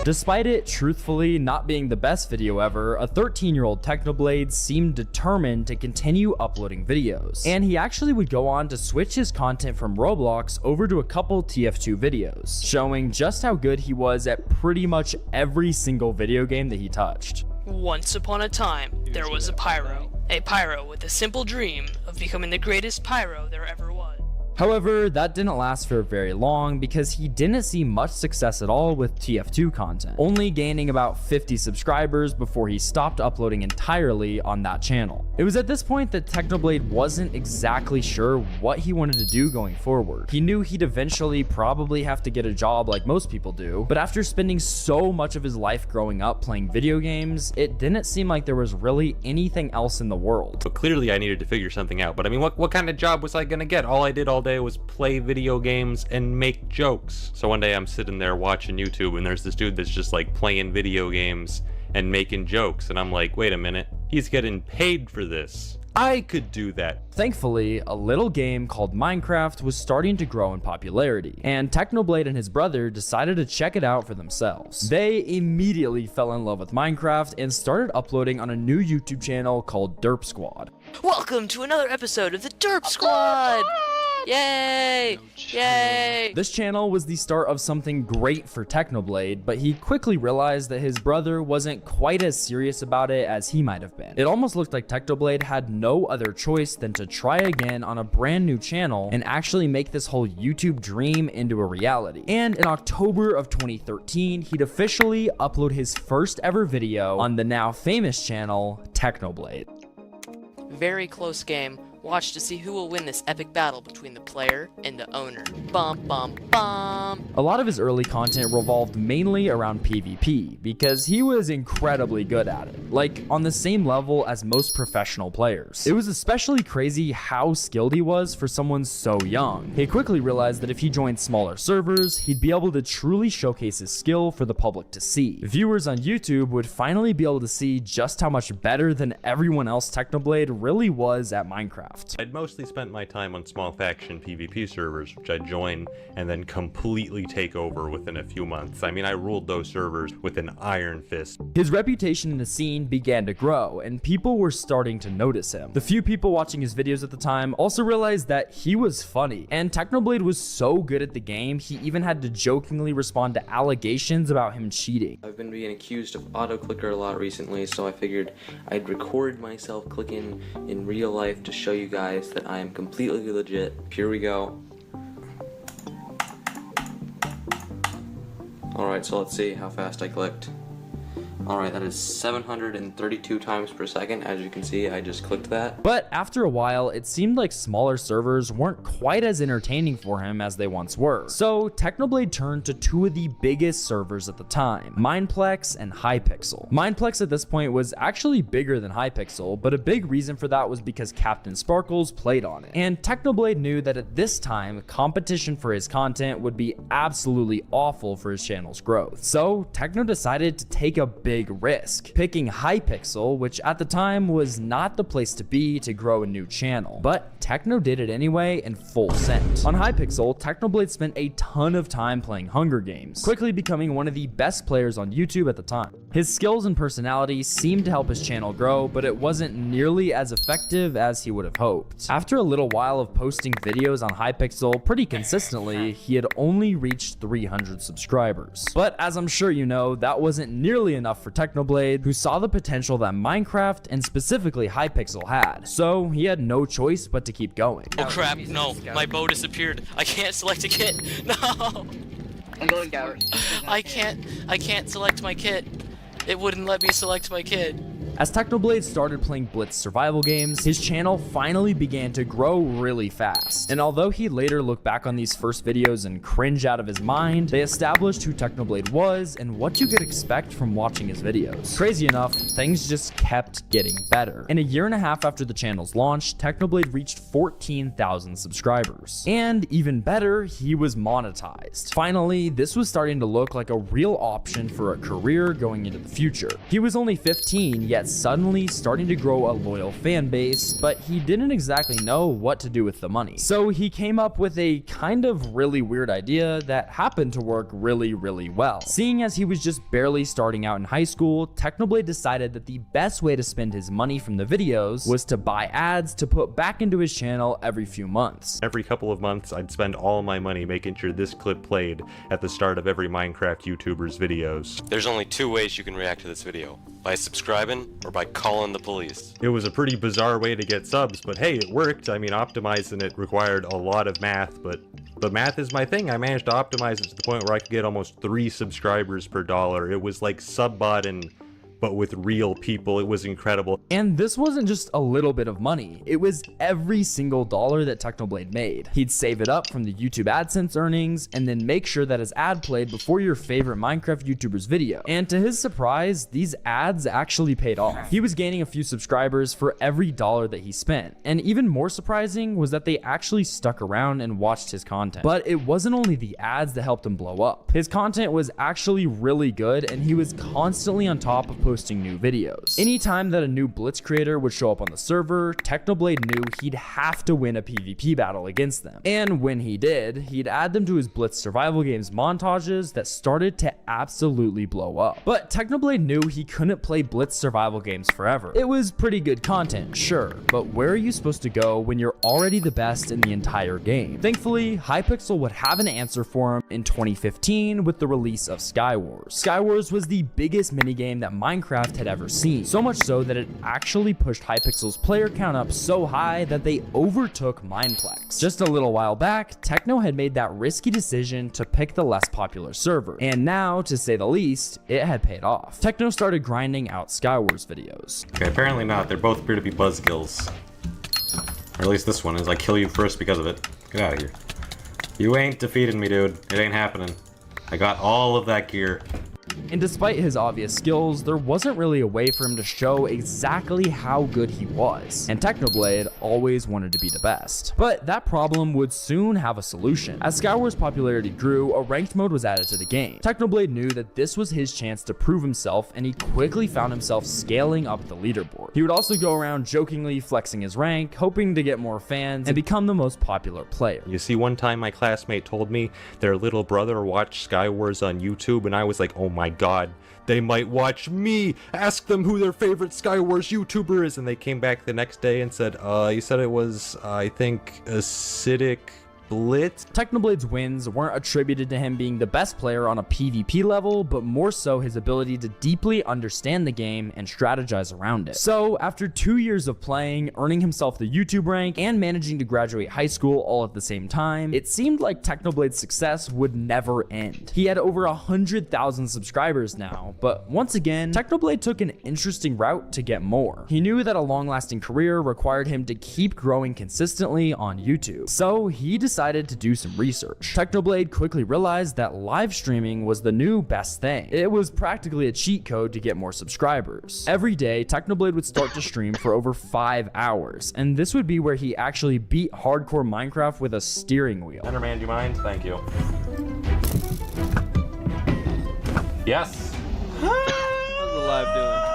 Despite it, truthfully, not being the best video ever, a 13-year-old Technoblade seemed determined to continue uploading videos. And he actually would go on to switch his content from Roblox over to a couple TF2 videos, showing just how good he was at pretty much every single video game that he touched. Once upon a time, there was a pyro. A pyro with a simple dream of becoming the greatest pyro there ever was. However, that didn't last for very long because he didn't see much success at all with TF2 content, only gaining about 50 subscribers before he stopped uploading entirely on that channel. It was at this point that Technoblade wasn't exactly sure what he wanted to do going forward. He knew he'd eventually probably have to get a job like most people do, but after spending so much of his life growing up playing video games, it didn't seem like there was really anything else in the world. But clearly I needed to figure something out. But I mean, what kind of job was I gonna get? All I did all day was play video games and make jokes. So one day I'm sitting there watching YouTube and there's this dude that's just like playing video games and making jokes, and I'm like, wait a minute, he's getting paid for this. I could do that. Thankfully, a little game called Minecraft was starting to grow in popularity, and Technoblade and his brother decided to check it out for themselves. They immediately fell in love with Minecraft and started uploading on a new YouTube channel called Derp Squad. Welcome to another episode of the Derp Squad! Yay! Yay! This channel was the start of something great for Technoblade, but he quickly realized that his brother wasn't quite as serious about it as he might have been. It almost looked like Technoblade had no other choice than to try again on a brand new channel and actually make this whole YouTube dream into a reality. And in October of 2013, he'd officially upload his first ever video on the now famous channel Technoblade. Very close game. Watch to see who will win this epic battle between the player and the owner. Bum bum bum. A lot of his early content revolved mainly around PvP because he was incredibly good at it, like on the same level as most professional players. It was especially crazy how skilled he was for someone so young. He quickly realized that if he joined smaller servers, he'd be able to truly showcase his skill for the public to see. Viewers on YouTube would finally be able to see just how much better than everyone else Technoblade really was at Minecraft. I'd mostly spent my time on small faction PvP servers, which I'd join and then completely take over within a few months. I mean, I ruled those servers with an iron fist. His reputation in the scene began to grow, and people were starting to notice him. The few people watching his videos at the time also realized that he was funny, and Technoblade was so good at the game, he even had to jokingly respond to allegations about him cheating. I've been being accused of auto-clicker a lot recently, so I figured I'd record myself clicking in real life to show you guys that I am completely legit. Here we go. Alright, so let's see how fast I clicked. Alright, that is 732 times per second. As you can see, I just clicked that. But after a while, it seemed like smaller servers weren't quite as entertaining for him as they once were. So Technoblade turned to two of the biggest servers at the time, Mineplex and Hypixel. Mineplex at this point was actually bigger than Hypixel, but a big reason for that was because Captain Sparkles played on it. And Technoblade knew that at this time, competition for his content would be absolutely awful for his channel's growth. So Techno decided to take a big risk, picking Hypixel, which at the time was not the place to be to grow a new channel. But Techno did it anyway in full send. On Hypixel, Technoblade spent a ton of time playing Hunger Games, quickly becoming one of the best players on YouTube at the time. His skills and personality seemed to help his channel grow, but it wasn't nearly as effective as he would have hoped. After a little while of posting videos on Hypixel pretty consistently, he had only reached 300 subscribers. But as I'm sure you know, that wasn't nearly enough for Technoblade, who saw the potential that Minecraft and specifically Hypixel had. So he had no choice but to keep going. Oh crap, no, my bow disappeared. I can't select a kit. No! I'm going down. I can't select my kit. It wouldn't let me select my kit. As Technoblade started playing Blitz survival games, his channel finally began to grow really fast. And although he later looked back on these first videos and cringe out of his mind, they established who Technoblade was and what you could expect from watching his videos. Crazy enough, things just kept getting better. In a year and a half after the channel's launch, Technoblade reached 14,000 subscribers. And even better, he was monetized. Finally, this was starting to look like a real option for a career going into the future. He was only 15, yet suddenly starting to grow a loyal fan base, but he didn't exactly know what to do with the money. So he came up with a kind of really weird idea that happened to work really well. Seeing as he was just barely starting out in high school, Technoblade decided that the best way to spend his money from the videos was to buy ads to put back into his channel every few months. Every couple of months, I'd spend all my money making sure this clip played at the start of every Minecraft YouTuber's videos. There's only two ways you can react to this video: by subscribing or by calling the police. It was a pretty bizarre way to get subs, but hey, it worked. I mean, optimizing it required a lot of math, but math is my thing. I managed to optimize it to the point where I could get almost 3 subscribers per dollar. It was like subbotting, but with real people. It was incredible. And this wasn't just a little bit of money, it was every single dollar that Technoblade made. He'd save it up from the YouTube AdSense earnings and then make sure that his ad played before your favorite Minecraft YouTuber's video. And to his surprise, these ads actually paid off. He was gaining a few subscribers for every dollar that he spent. And even more surprising was that they actually stuck around and watched his content. But it wasn't only the ads that helped him blow up. His content was actually really good, and he was constantly on top of posting new videos. Anytime that a new Blitz creator would show up on the server, Technoblade knew he'd have to win a PvP battle against them. And when he did, he'd add them to his Blitz survival games montages that started to absolutely blow up. But Technoblade knew he couldn't play Blitz survival games forever. It was pretty good content, sure, but where are you supposed to go when you're already the best in the entire game? Thankfully, Hypixel would have an answer for him in 2015 with the release of Skywars. Skywars was the biggest minigame that Minecraft had ever seen, so much so that it actually pushed Hypixel's player count up so high that they overtook Mineplex. Just a little while back, Techno had made that risky decision to pick the less popular server, and now, to say the least, it had paid off. Techno started grinding out Skywars videos. Okay, apparently not. They both appear to be buzzkills. Or at least this one is. I kill you first because of it. Get out of here. You ain't defeating me, dude. It ain't happening. I got all of that gear. And despite his obvious skills, there wasn't really a way for him to show exactly how good he was, and Technoblade always wanted to be the best. But that problem would soon have a solution. As Skywars' popularity grew, a ranked mode was added to the game. Technoblade knew that this was his chance to prove himself, and he quickly found himself scaling up the leaderboard. He would also go around jokingly flexing his rank, hoping to get more fans and become the most popular player. You see, one time my classmate told me their little brother watched Skywars on YouTube, and I was like, oh my god, they might watch me. Ask them who their favorite Skywars YouTuber is. And they came back the next day and said, you said it was, I think, Acidic Blitz? Technoblade's wins weren't attributed to him being the best player on a PvP level, but more so his ability to deeply understand the game and strategize around it. So after 2 years of playing, earning himself the YouTube rank, and managing to graduate high school all at the same time, it seemed like Technoblade's success would never end. He had over 100,000 subscribers now, but once again, Technoblade took an interesting route to get more. He knew that a long-lasting career required him to keep growing consistently on YouTube, so he decided to do some research. Technoblade quickly realized that live streaming was the new best thing. It was practically a cheat code to get more subscribers. Every day, Technoblade would start to stream for over 5 hours, and this would be where he actually beat hardcore Minecraft with a steering wheel. Enderman, do you mind? Thank you. Yes. How's the live doing?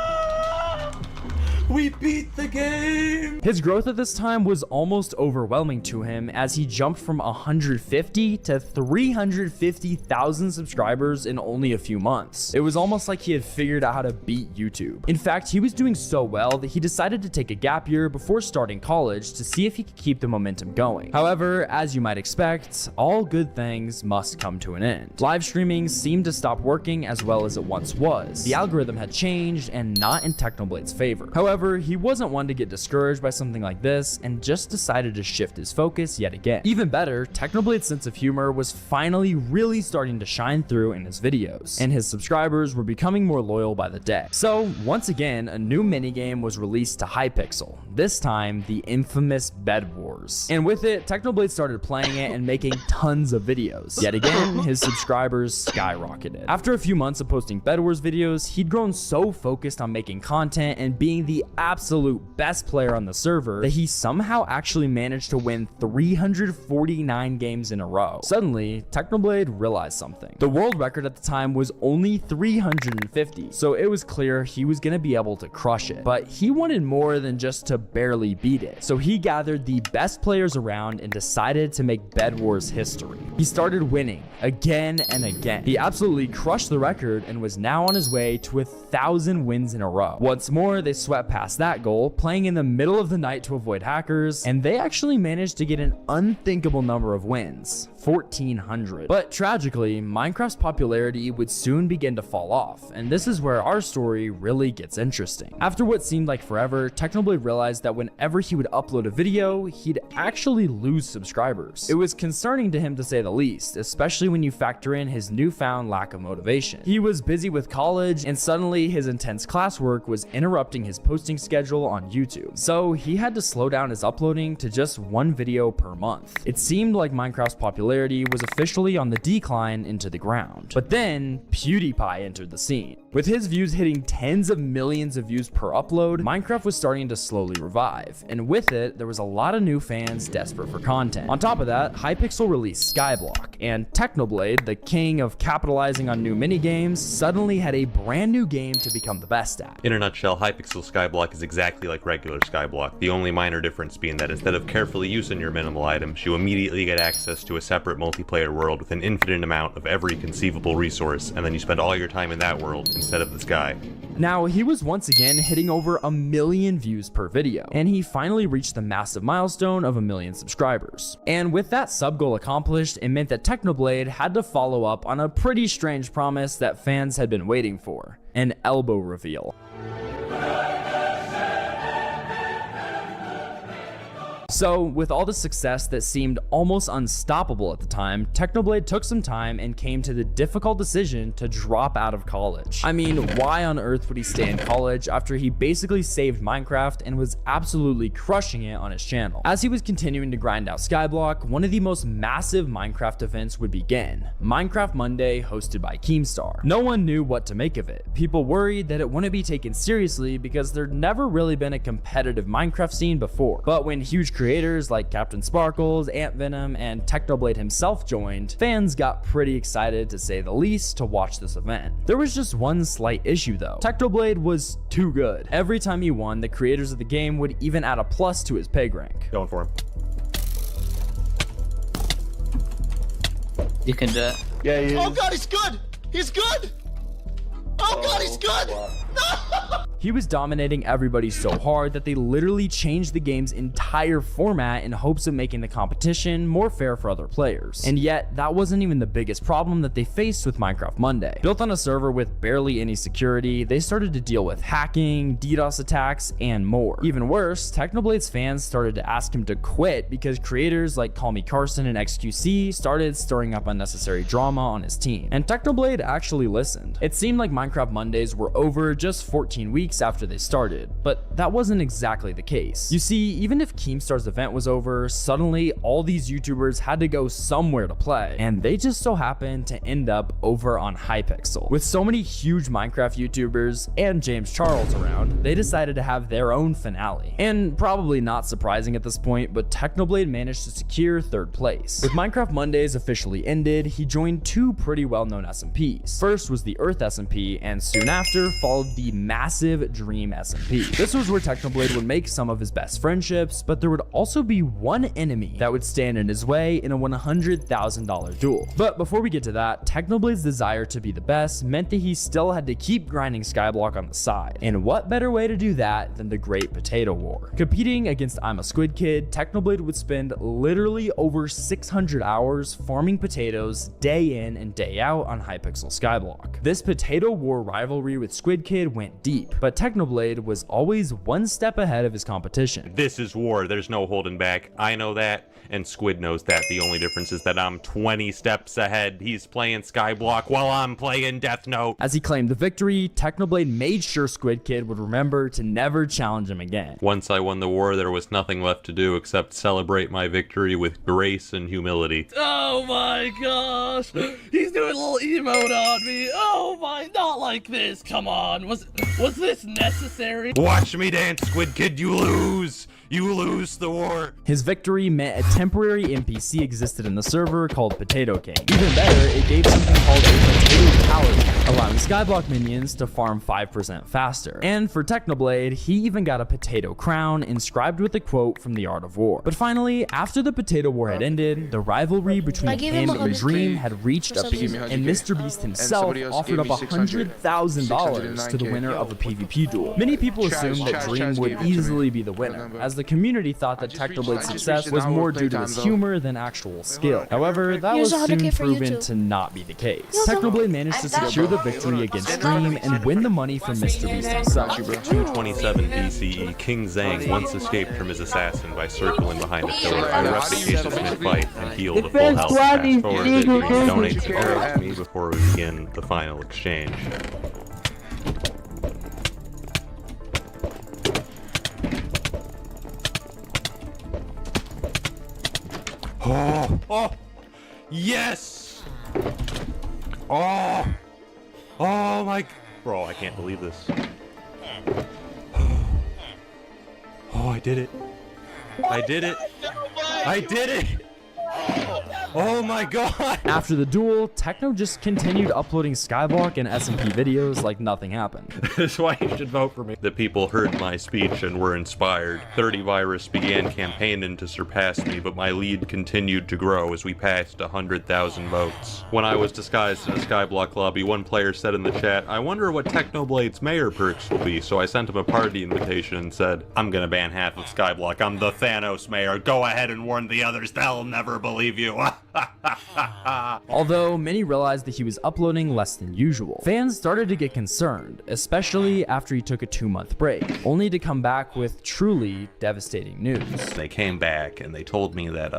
We beat the game! His growth at this time was almost overwhelming to him, as he jumped from 150 to 350,000 subscribers in only a few months. It was almost like he had figured out how to beat YouTube. In fact, he was doing so well that he decided to take a gap year before starting college to see if he could keep the momentum going. However, as you might expect, all good things must come to an end. Live streaming seemed to stop working as well as it once was. The algorithm had changed, and not in Technoblade's favor. However, However, he wasn't one to get discouraged by something like this and just decided to shift his focus yet again. Even better, Technoblade's sense of humor was finally really starting to shine through in his videos, and his subscribers were becoming more loyal by the day. So once again, a new minigame was released to Hypixel, this time the infamous Bed Wars. And with it, Technoblade started playing it and making tons of videos. Yet again, his subscribers skyrocketed. After a few months of posting Bed Wars videos, he'd grown so focused on making content and being the absolute best player on the server that he somehow actually managed to win 349 games in a row. Suddenly, Technoblade realized something. The world record at the time was only 350, so it was clear he was going to be able to crush it. But he wanted more than just to barely beat it. So he gathered the best players around and decided to make Bed Wars history. He started winning again and again. He absolutely crushed the record and was now on his way to 1,000 wins in a row. Once more, they swept past that goal, playing in the middle of the night to avoid hackers, and they actually managed to get an unthinkable number of wins. 1,400. But tragically, Minecraft's popularity would soon begin to fall off, and this is where our story really gets interesting. After what seemed like forever, Technoblade realized that whenever he would upload a video, he'd actually lose subscribers. It was concerning to him to say the least, especially when you factor in his newfound lack of motivation. He was busy with college, and suddenly his intense classwork was interrupting his posting schedule on YouTube. So he had to slow down his uploading to just one video per month. It seemed like Minecraft's popularity was officially on the decline into the ground. But then PewDiePie entered the scene. With his views hitting tens of millions of views per upload, Minecraft was starting to slowly revive, and with it, there was a lot of new fans desperate for content. On top of that, Hypixel released Skyblock, and Technoblade, the king of capitalizing on new minigames, suddenly had a brand new game to become the best at. In a nutshell, Hypixel Skyblock is exactly like regular Skyblock, the only minor difference being that instead of carefully using your minimal items, you immediately get access to a separate multiplayer world with an infinite amount of every conceivable resource, and then you spend all your time in that world instead of the sky. Now, he was once again hitting over 1 million views per video, and he finally reached the massive milestone of 1 million subscribers. And with that sub goal accomplished, it meant that Technoblade had to follow up on a pretty strange promise that fans had been waiting for: an elbow reveal. So, with all the success that seemed almost unstoppable at the time, Technoblade took some time and came to the difficult decision to drop out of college. I mean, why on earth would he stay in college after he basically saved Minecraft and was absolutely crushing it on his channel? As he was continuing to grind out Skyblock, one of the most massive Minecraft events would begin: Minecraft Monday, hosted by Keemstar. No one knew what to make of it. People worried that it wouldn't be taken seriously because there'd never really been a competitive Minecraft scene before. But when huge creators like Captain Sparkles, Ant Venom, and Technoblade himself joined, fans got pretty excited, to say the least, to watch this event. There was just one slight issue though. Technoblade was too good. Every time he won, the creators of the game would even add a plus to his peg rank. Going for him. You can do it. Yeah, he is. Oh god, he's good! He's good! Oh god, he's good! No! He was dominating everybody so hard that they literally changed the game's entire format in hopes of making the competition more fair for other players. And yet, that wasn't even the biggest problem that they faced with Minecraft Monday. Built on a server with barely any security, they started to deal with hacking, DDoS attacks, and more. Even worse, Technoblade's fans started to ask him to quit because creators like Call Me Carson and XQC started stirring up unnecessary drama on his team. And Technoblade actually listened. It seemed like Minecraft Mondays were over just 14 weeks after they started, but that wasn't exactly the case. You see, even if Keemstar's event was over, suddenly all these YouTubers had to go somewhere to play, and they just so happened to end up over on Hypixel. With so many huge Minecraft YouTubers and James Charles around, they decided to have their own finale. And probably not surprising at this point, but Technoblade managed to secure 3rd place. With Minecraft Mondays officially ended, he joined 2 pretty well-known SMPs. First was the Earth SMP, and soon after followed the massive Dream SMP. This was where Technoblade would make some of his best friendships, but there would also be one enemy that would stand in his way in a $100,000 duel. But before we get to that, Technoblade's desire to be the best meant that he still had to keep grinding Skyblock on the side. And what better way to do that than the Great Potato War? Competing against I'm a Squid Kid, Technoblade would spend literally over 600 hours farming potatoes day in and day out on Hypixel Skyblock. This Potato War rivalry with Squid Kid went deep, but but Technoblade was always one step ahead of his competition. This is war. There's no holding back. I know that, and Squid knows that. The only difference is that I'm 20 steps ahead. He's playing Skyblock while I'm playing Death Note. As he claimed the victory, Technoblade made sure Squid Kid would remember to never challenge him again. Once I won the war, there was nothing left to do except celebrate my victory with grace and humility. Oh my gosh! He's doing a little emote on me. Oh my, not like this. Come on. Was this necessary? Watch me dance, Squid Kid, you lose! You lose the war! His victory meant a temporary NPC existed in the server called Potato King. Even better, it gave something called a Potato Tower, allowing Skyblock minions to farm 5% faster. And for Technoblade, he even got a potato crown inscribed with a quote from The Art of War. But finally, after the Potato War had ended, the rivalry between him and Dream had reached a peak, and Mr. Beast himself offered up $100,000 to the winner of a PvP duel. Many people assumed that Dream would easily be the winner, as the community thought that Technoblade's success was more due to his humor than actual skill. However, that was soon proven to not be the case. Technoblade managed to secure the victory against Dream and win the money from Mr. Beast himself. 227 BCE, King Zhang once escaped from his assassin by circling behind a pillar. I rushed the cases mid-fight and healed a full health. Fast forward that Dream donates some arrows to me before we begin the final exchange. Oh, yes! Oh my, bro, I can't believe this. Oh, I did it. I did it. I did it. Oh my god! After the duel, Techno just continued uploading Skyblock and SMP videos like nothing happened. That's why you should vote for me. The people heard my speech and were inspired. 30 Virus began campaigning to surpass me, but my lead continued to grow as we passed 100,000 votes. When I was disguised in a Skyblock lobby, one player said in the chat, "I wonder what Technoblade's mayor perks will be," so I sent him a party invitation and said, "I'm gonna ban half of Skyblock. I'm the Thanos mayor. Go ahead and warn the others. They'll never believe you." Although many realized that he was uploading less than usual, fans started to get concerned, especially after he took a 2-month break, only to come back with truly devastating news. They came back and they told me that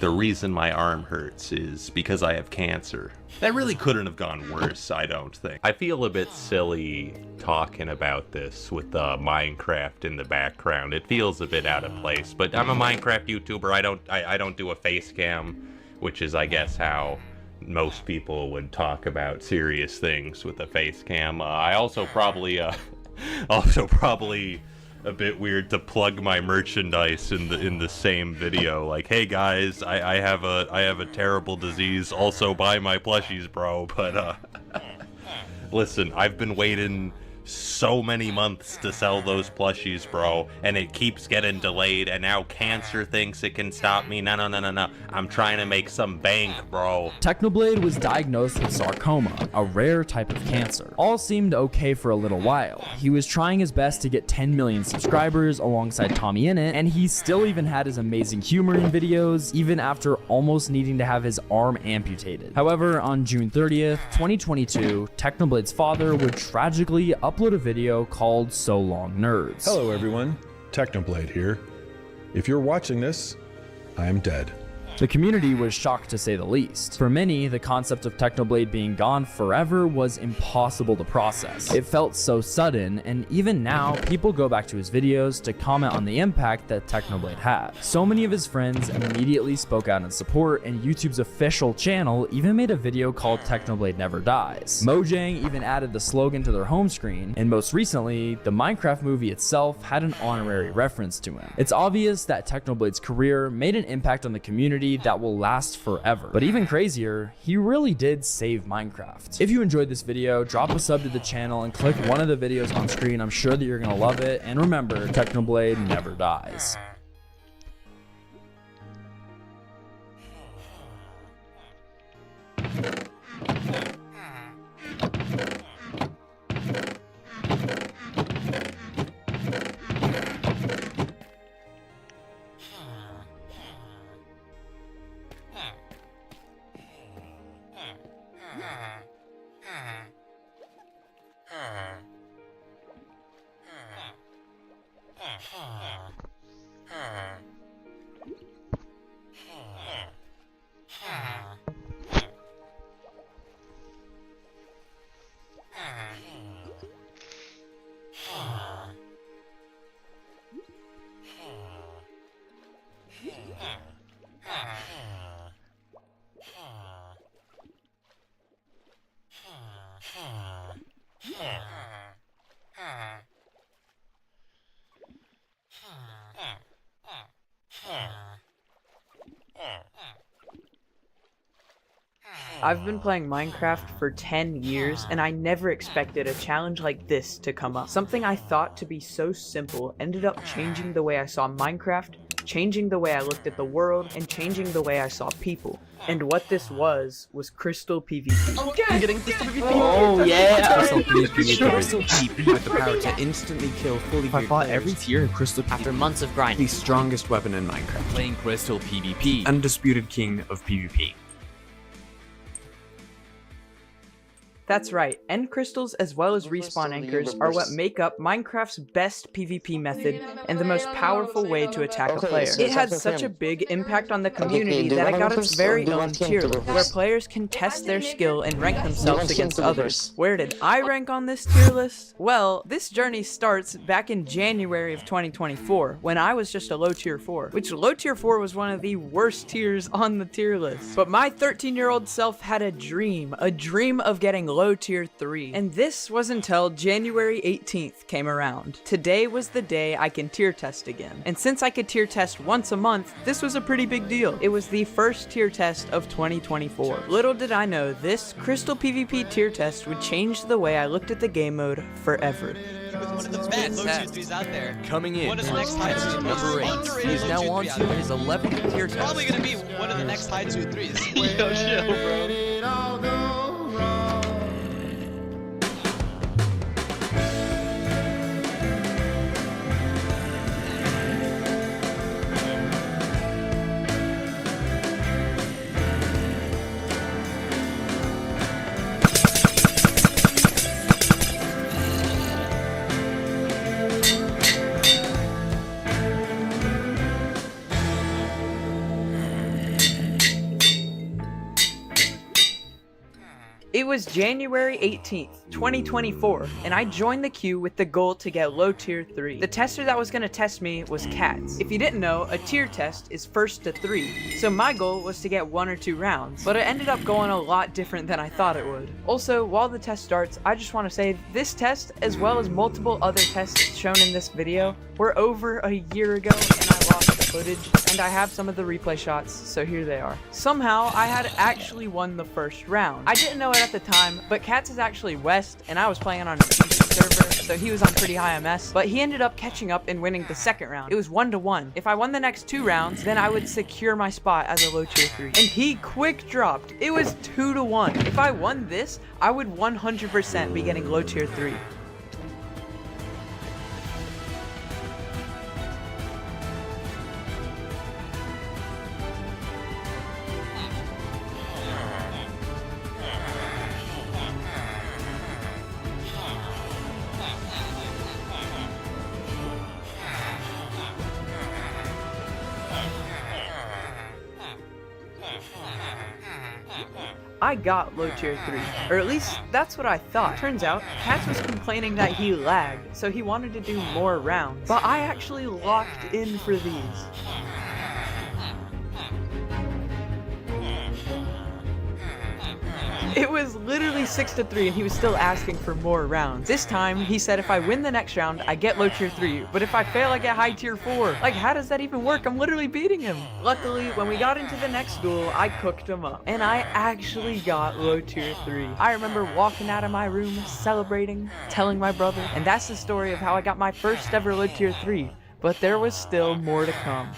the reason my arm hurts is because I have cancer. That really couldn't have gone worse, I don't think. I feel a bit silly talking about this with Minecraft in the background. It feels a bit out of place, but I'm a Minecraft YouTuber. I don't do a face cam, which is, I guess, how most people would talk about serious things with a face cam. I also probably a bit weird to plug my merchandise in the same video. Like, hey guys, I have a terrible disease. Also buy my plushies, bro. But listen, I've been waiting so many months to sell those plushies, bro, and it keeps getting delayed, and now cancer thinks it can stop me. No. I'm trying to make some bank, bro. Technoblade was diagnosed with sarcoma, a rare type of cancer. All seemed okay for a little while. He was trying his best to get 10 million subscribers alongside Tommy Innit, and he still even had his amazing humor in videos, even after almost needing to have his arm amputated. However, on June 30th, 2022, Technoblade's father would tragically upload a video called So Long Nerds. Hello everyone, Technoblade here. If you're watching this, I am dead. The community was shocked to say the least. For many, the concept of Technoblade being gone forever was impossible to process. It felt so sudden, and even now, people go back to his videos to comment on the impact that Technoblade had. So many of his friends immediately spoke out in support, and YouTube's official channel even made a video called Technoblade Never Dies. Mojang even added the slogan to their home screen, and most recently, the Minecraft movie itself had an honorary reference to him. It's obvious that Technoblade's career made an impact on the community that will last forever. But even crazier, he really did save Minecraft. If you enjoyed this video, drop a sub to the channel and click one of the videos on screen. I'm sure that you're gonna love it. And remember, Technoblade never dies. I've been playing Minecraft for 10 years, and I never expected a challenge like this to come up. Something I thought to be so simple ended up changing the way I saw Minecraft, changing the way I looked at the world, and changing the way I saw people. And what this was Crystal PvP. Okay. I'm getting Crystal PvP. Oh, yeah. Crystal PvP with the power to instantly kill fully geared fought players. every tier in Crystal PvP. After months of grinding. The strongest weapon in Minecraft. Playing Crystal PvP. Undisputed king of PvP. That's right, end crystals as well as respawn anchors are what make up Minecraft's best PvP method and the most powerful way to attack a player. It had such a big impact on the community that it got its very own tier list, where players can test their skill and rank themselves against others. Where did I rank on this tier list? Well, this journey starts back in January of 2024, when I was just a low tier 4, which low tier 4 was one of the worst tiers on the tier list. But my 13-year-old self had a dream of getting low tier 3, and this was until January 18th came around. Today was the day I can tier test again, and since I could tier test once a month, this was a pretty big deal. It was the first tier test of 2024. Little did I know this Crystal PvP tier test would change the way I looked at the game mode forever. One of the best low tier 3s out there. Coming in, One of the next high tier number 8. He is now on to his 11th tier test. Probably gonna be one of the next high tier 3s. Yo, chill, bro. It was January 18th, 2024, and I joined the queue with the goal to get low tier 3. The tester that was going to test me was Cats. If you didn't know, a tier test is first to 3, so my goal was to get 1 or 2 rounds, but it ended up going a lot different than I thought it would. Also, while the test starts, I just want to say this test, as well as multiple other tests shown in this video, were over a year ago, and I lost the footage, and I have some of the replay shots, so here they are. Somehow, I had actually won the first round. I didn't know it at the time, but Cats is actually West, and I was playing on a PC server, so he was on pretty high MS, but he ended up catching up and winning the second round. It was 1-1. If I won the next 2 rounds, then I would secure my spot as a low tier 3. And he quick dropped. It was 2-1. If I won this, I would 100% be getting low tier 3. I got low tier 3, or at least that's what I thought. Turns out, Cats was complaining that he lagged, so he wanted to do more rounds. But I actually locked in for these. It was literally 6-3 and he was still asking for more rounds. This time, he said if I win the next round, I get low tier 3, but if I fail, I get high tier 4. Like, how does that even work? I'm literally beating him. Luckily, when we got into the next duel, I cooked him up, and I actually got low tier 3. I remember walking out of my room, celebrating, telling my brother, and that's the story of how I got my first ever low tier 3, but there was still more to come.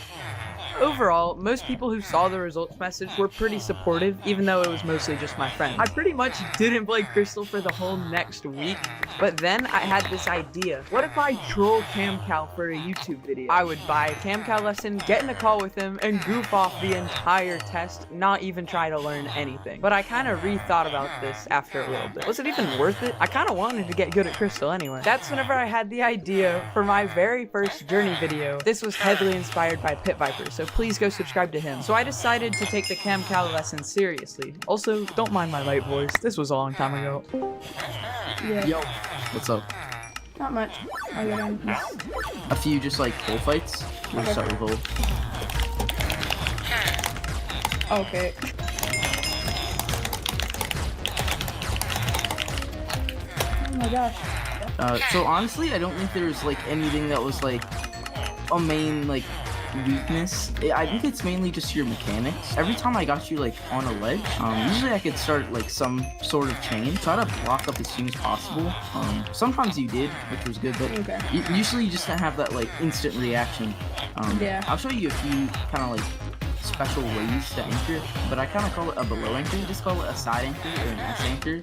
overall, most people who saw the results message were pretty supportive, even though it was mostly just my friends. I pretty much didn't play Crystal for the whole next week, but then I had this idea. What if I troll CamCal for a YouTube video? I would buy a CamCal lesson, get in a call with him, and goof off the entire test, not even try to learn anything. But I kind of rethought about this after a little bit. Was it even worth it? I kind of wanted to get good at Crystal anyway. That's whenever I had the idea for my very first Journey video. This was heavily inspired by Pit Viper, so please go subscribe to him. So I decided to take the CamCal lesson seriously. Also, don't mind my light voice. This was a long time ago. Yeah. Yo, what's up? Not much. I got on. A few just like bullfights. We'll start with bull. Okay. Oh my gosh. So honestly, I don't think there's like anything that was like a main like weakness. I think it's mainly just your mechanics. Every time I got you like on a ledge, usually I could start like some sort of chain, try to block up as soon as possible. Sometimes you did, which was good, but usually you just don't have that like instant reaction. Yeah. I'll show you a few kind of like special ways to anchor, but I kind of call it a below anchor. Just call it a side anchor or an S anchor.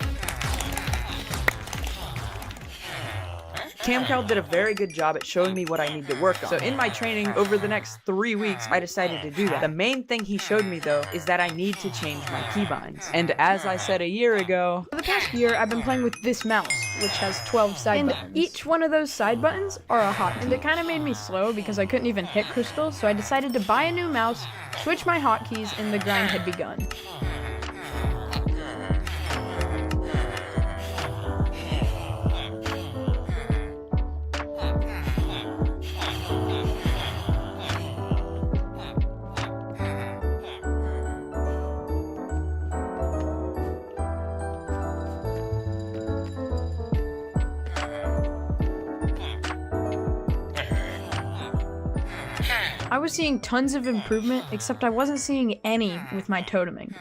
CamCal did a very good job at showing me what I need to work on. So in my training over the next 3 weeks, I decided to do that. The main thing he showed me though is that I need to change my keybinds. And as I said a year ago, For the past year, I've been playing with this mouse, which has 12 side buttons. And each one of those side buttons are a hotkey. And it kind of made me slow because I couldn't even hit Crystal, so I decided to buy a new mouse, switch my hotkeys, and the grind had begun. I was seeing tons of improvement, except I wasn't seeing any with my toteming.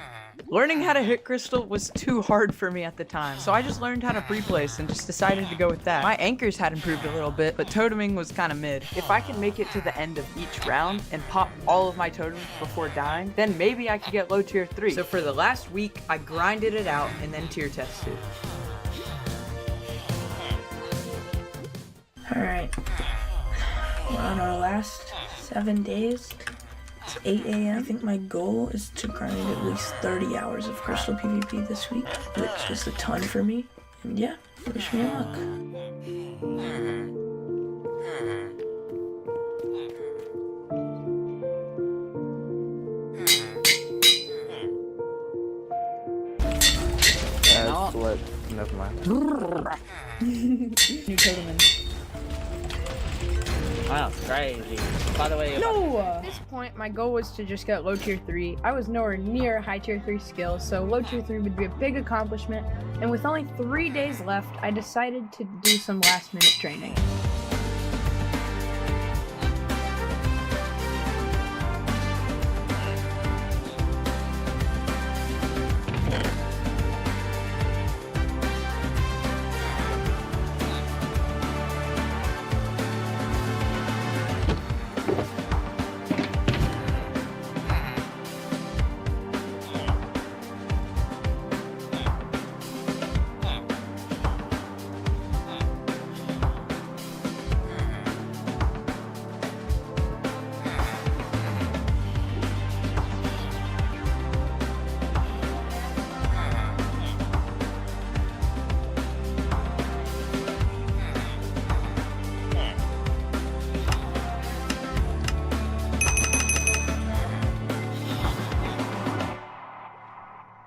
learning how to hit Crystal was too hard for me at the time, so I just learned how to pre-place and just decided to go with that. My anchors had improved a little bit, but toteming was kind of mid. If I can make it to the end of each round and pop all of my totems before dying, then maybe I could get low tier 3. So for the last week, I grinded it out and then tier tested. Alright, we're on our last 7 days. It's 8 a.m. I think my goal is to grind at least 30 hours of Crystal PvP this week, which is a ton for me. And yeah, wish me luck. That's what. Never mind. New totem. Wow, crazy. By the way, No! At this point, my goal was to just get low tier 3. I was nowhere near high tier 3 skill, so low tier 3 would be a big accomplishment. And with only 3 days left, I decided to do some last minute training.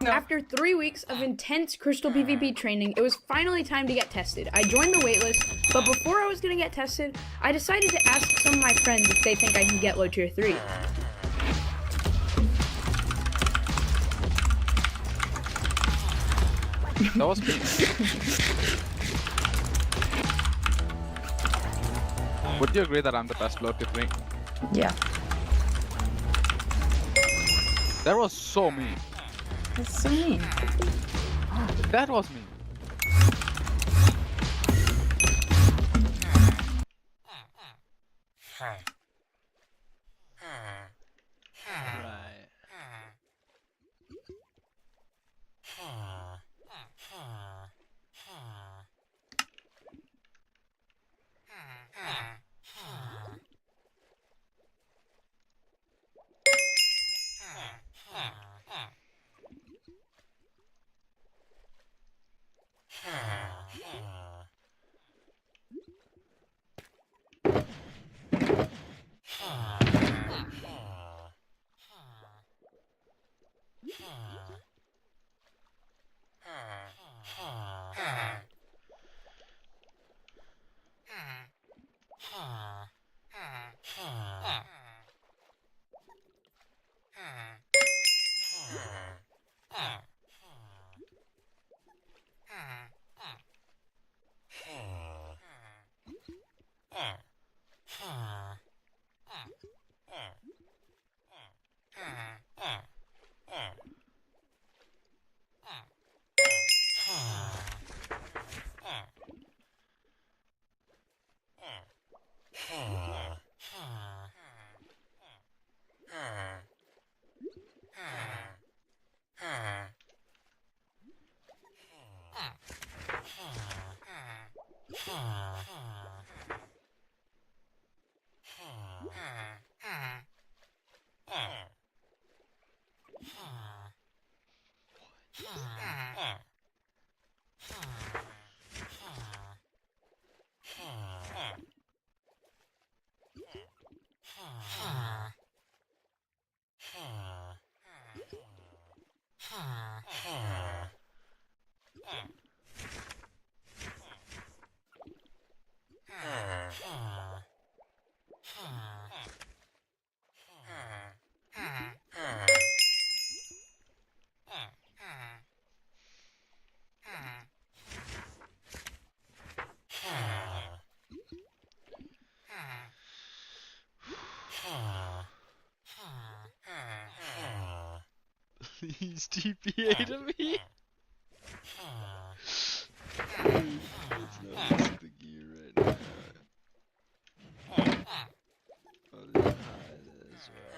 After 3 weeks of intense Crystal PvP training, it was finally time to get tested. I joined the waitlist, but before I was going to get tested, I decided to ask some of my friends if they think I can get low tier 3. That was me. Would you agree that I'm the best low tier 3? Yeah. That was so mean. That's so mean. That was mean. He's TPA to me. It's not sticky right now. Oh, this is high as this guy.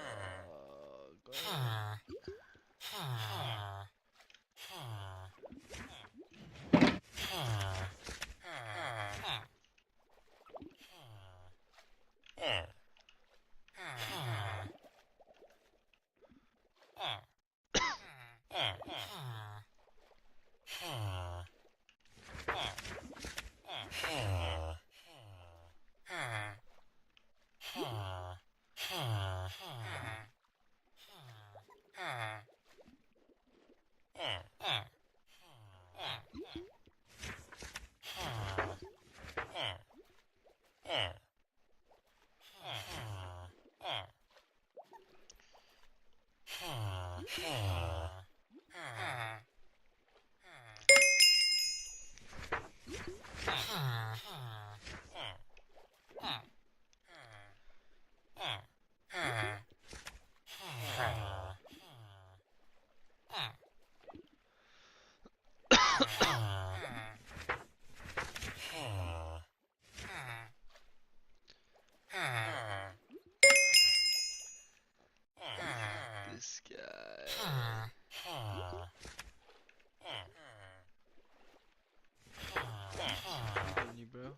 You, bro.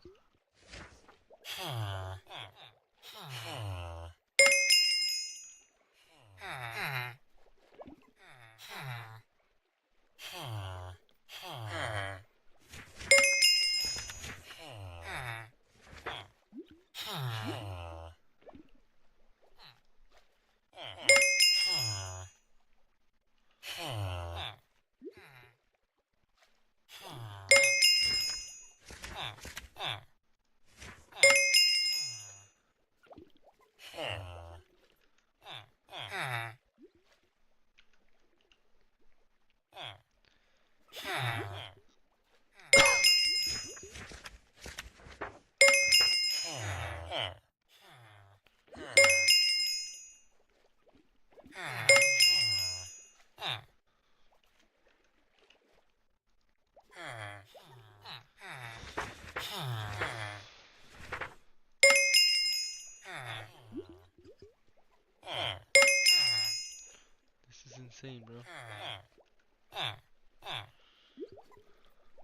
This is insane, bro.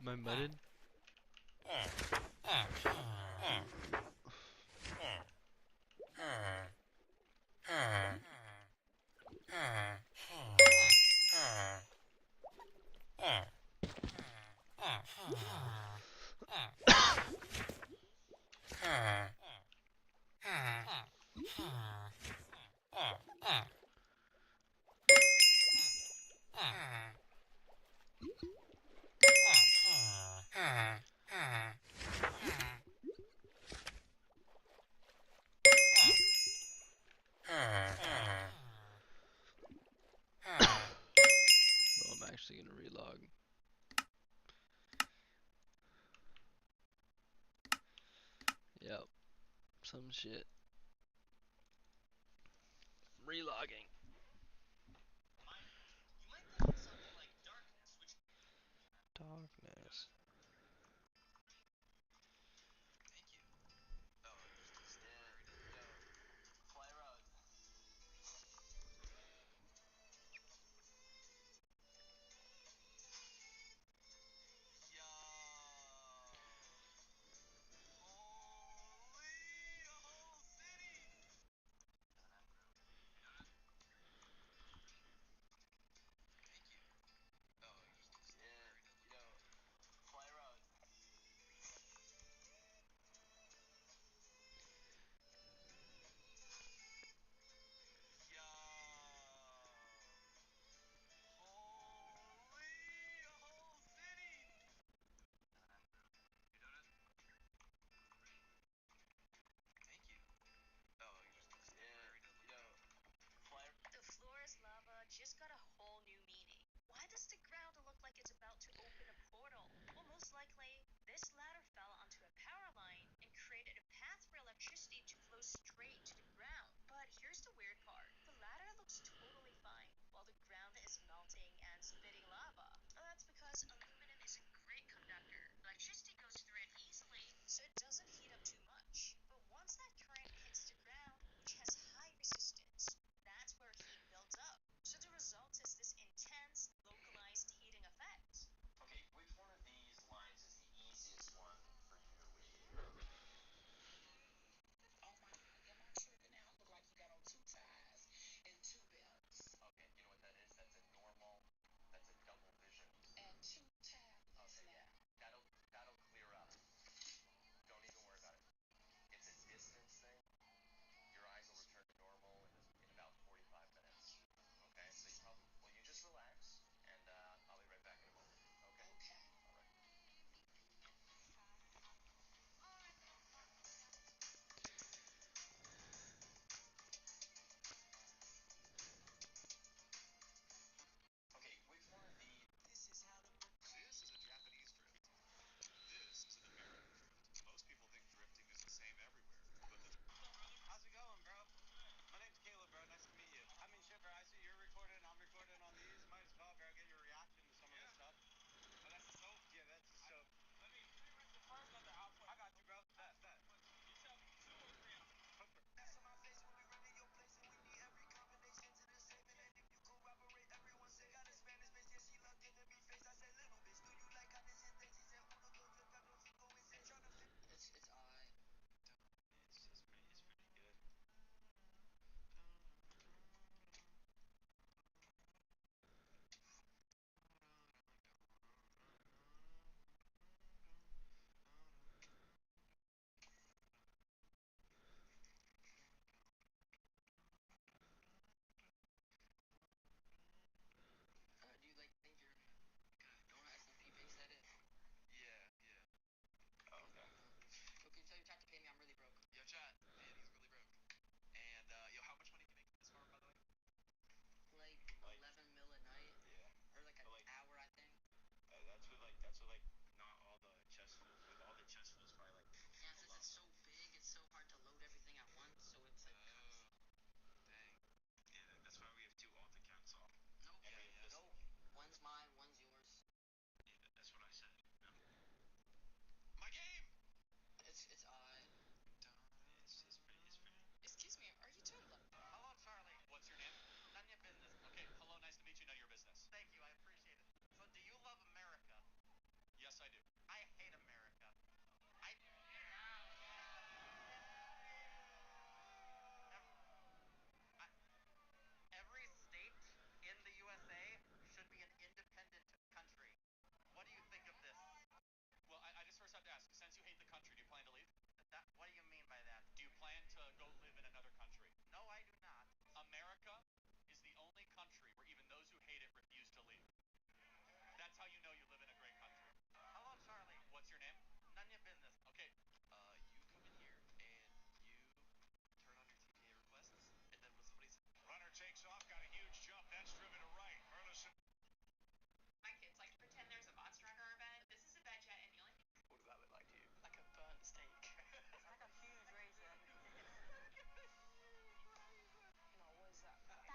Am I mudded? Bro, I'm actually gonna relog. Yep, some shit. Relogging. Darkness.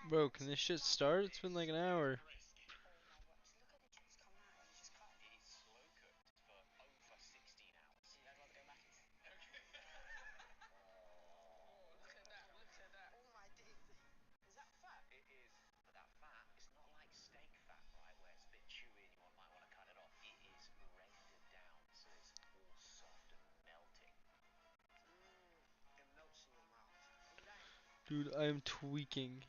Bro, can this shit start? It's been like an hour. Dude, I am tweaking.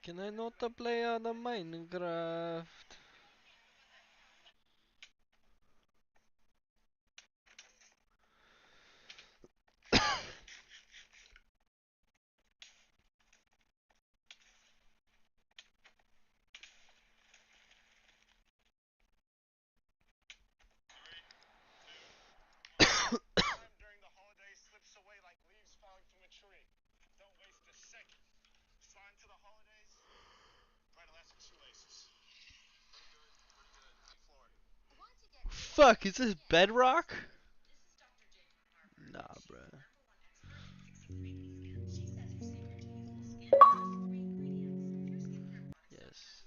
Can I not play on the Minecraft? Fuck, is this bedrock? Nah, bruh. Yes.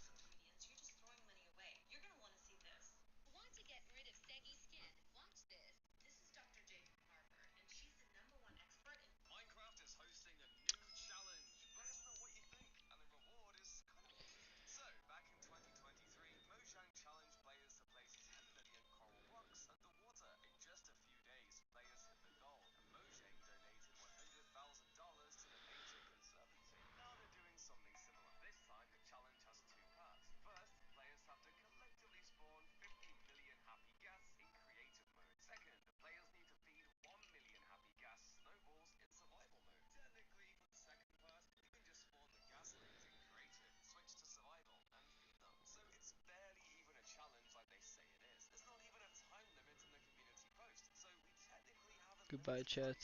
Goodbye, chat.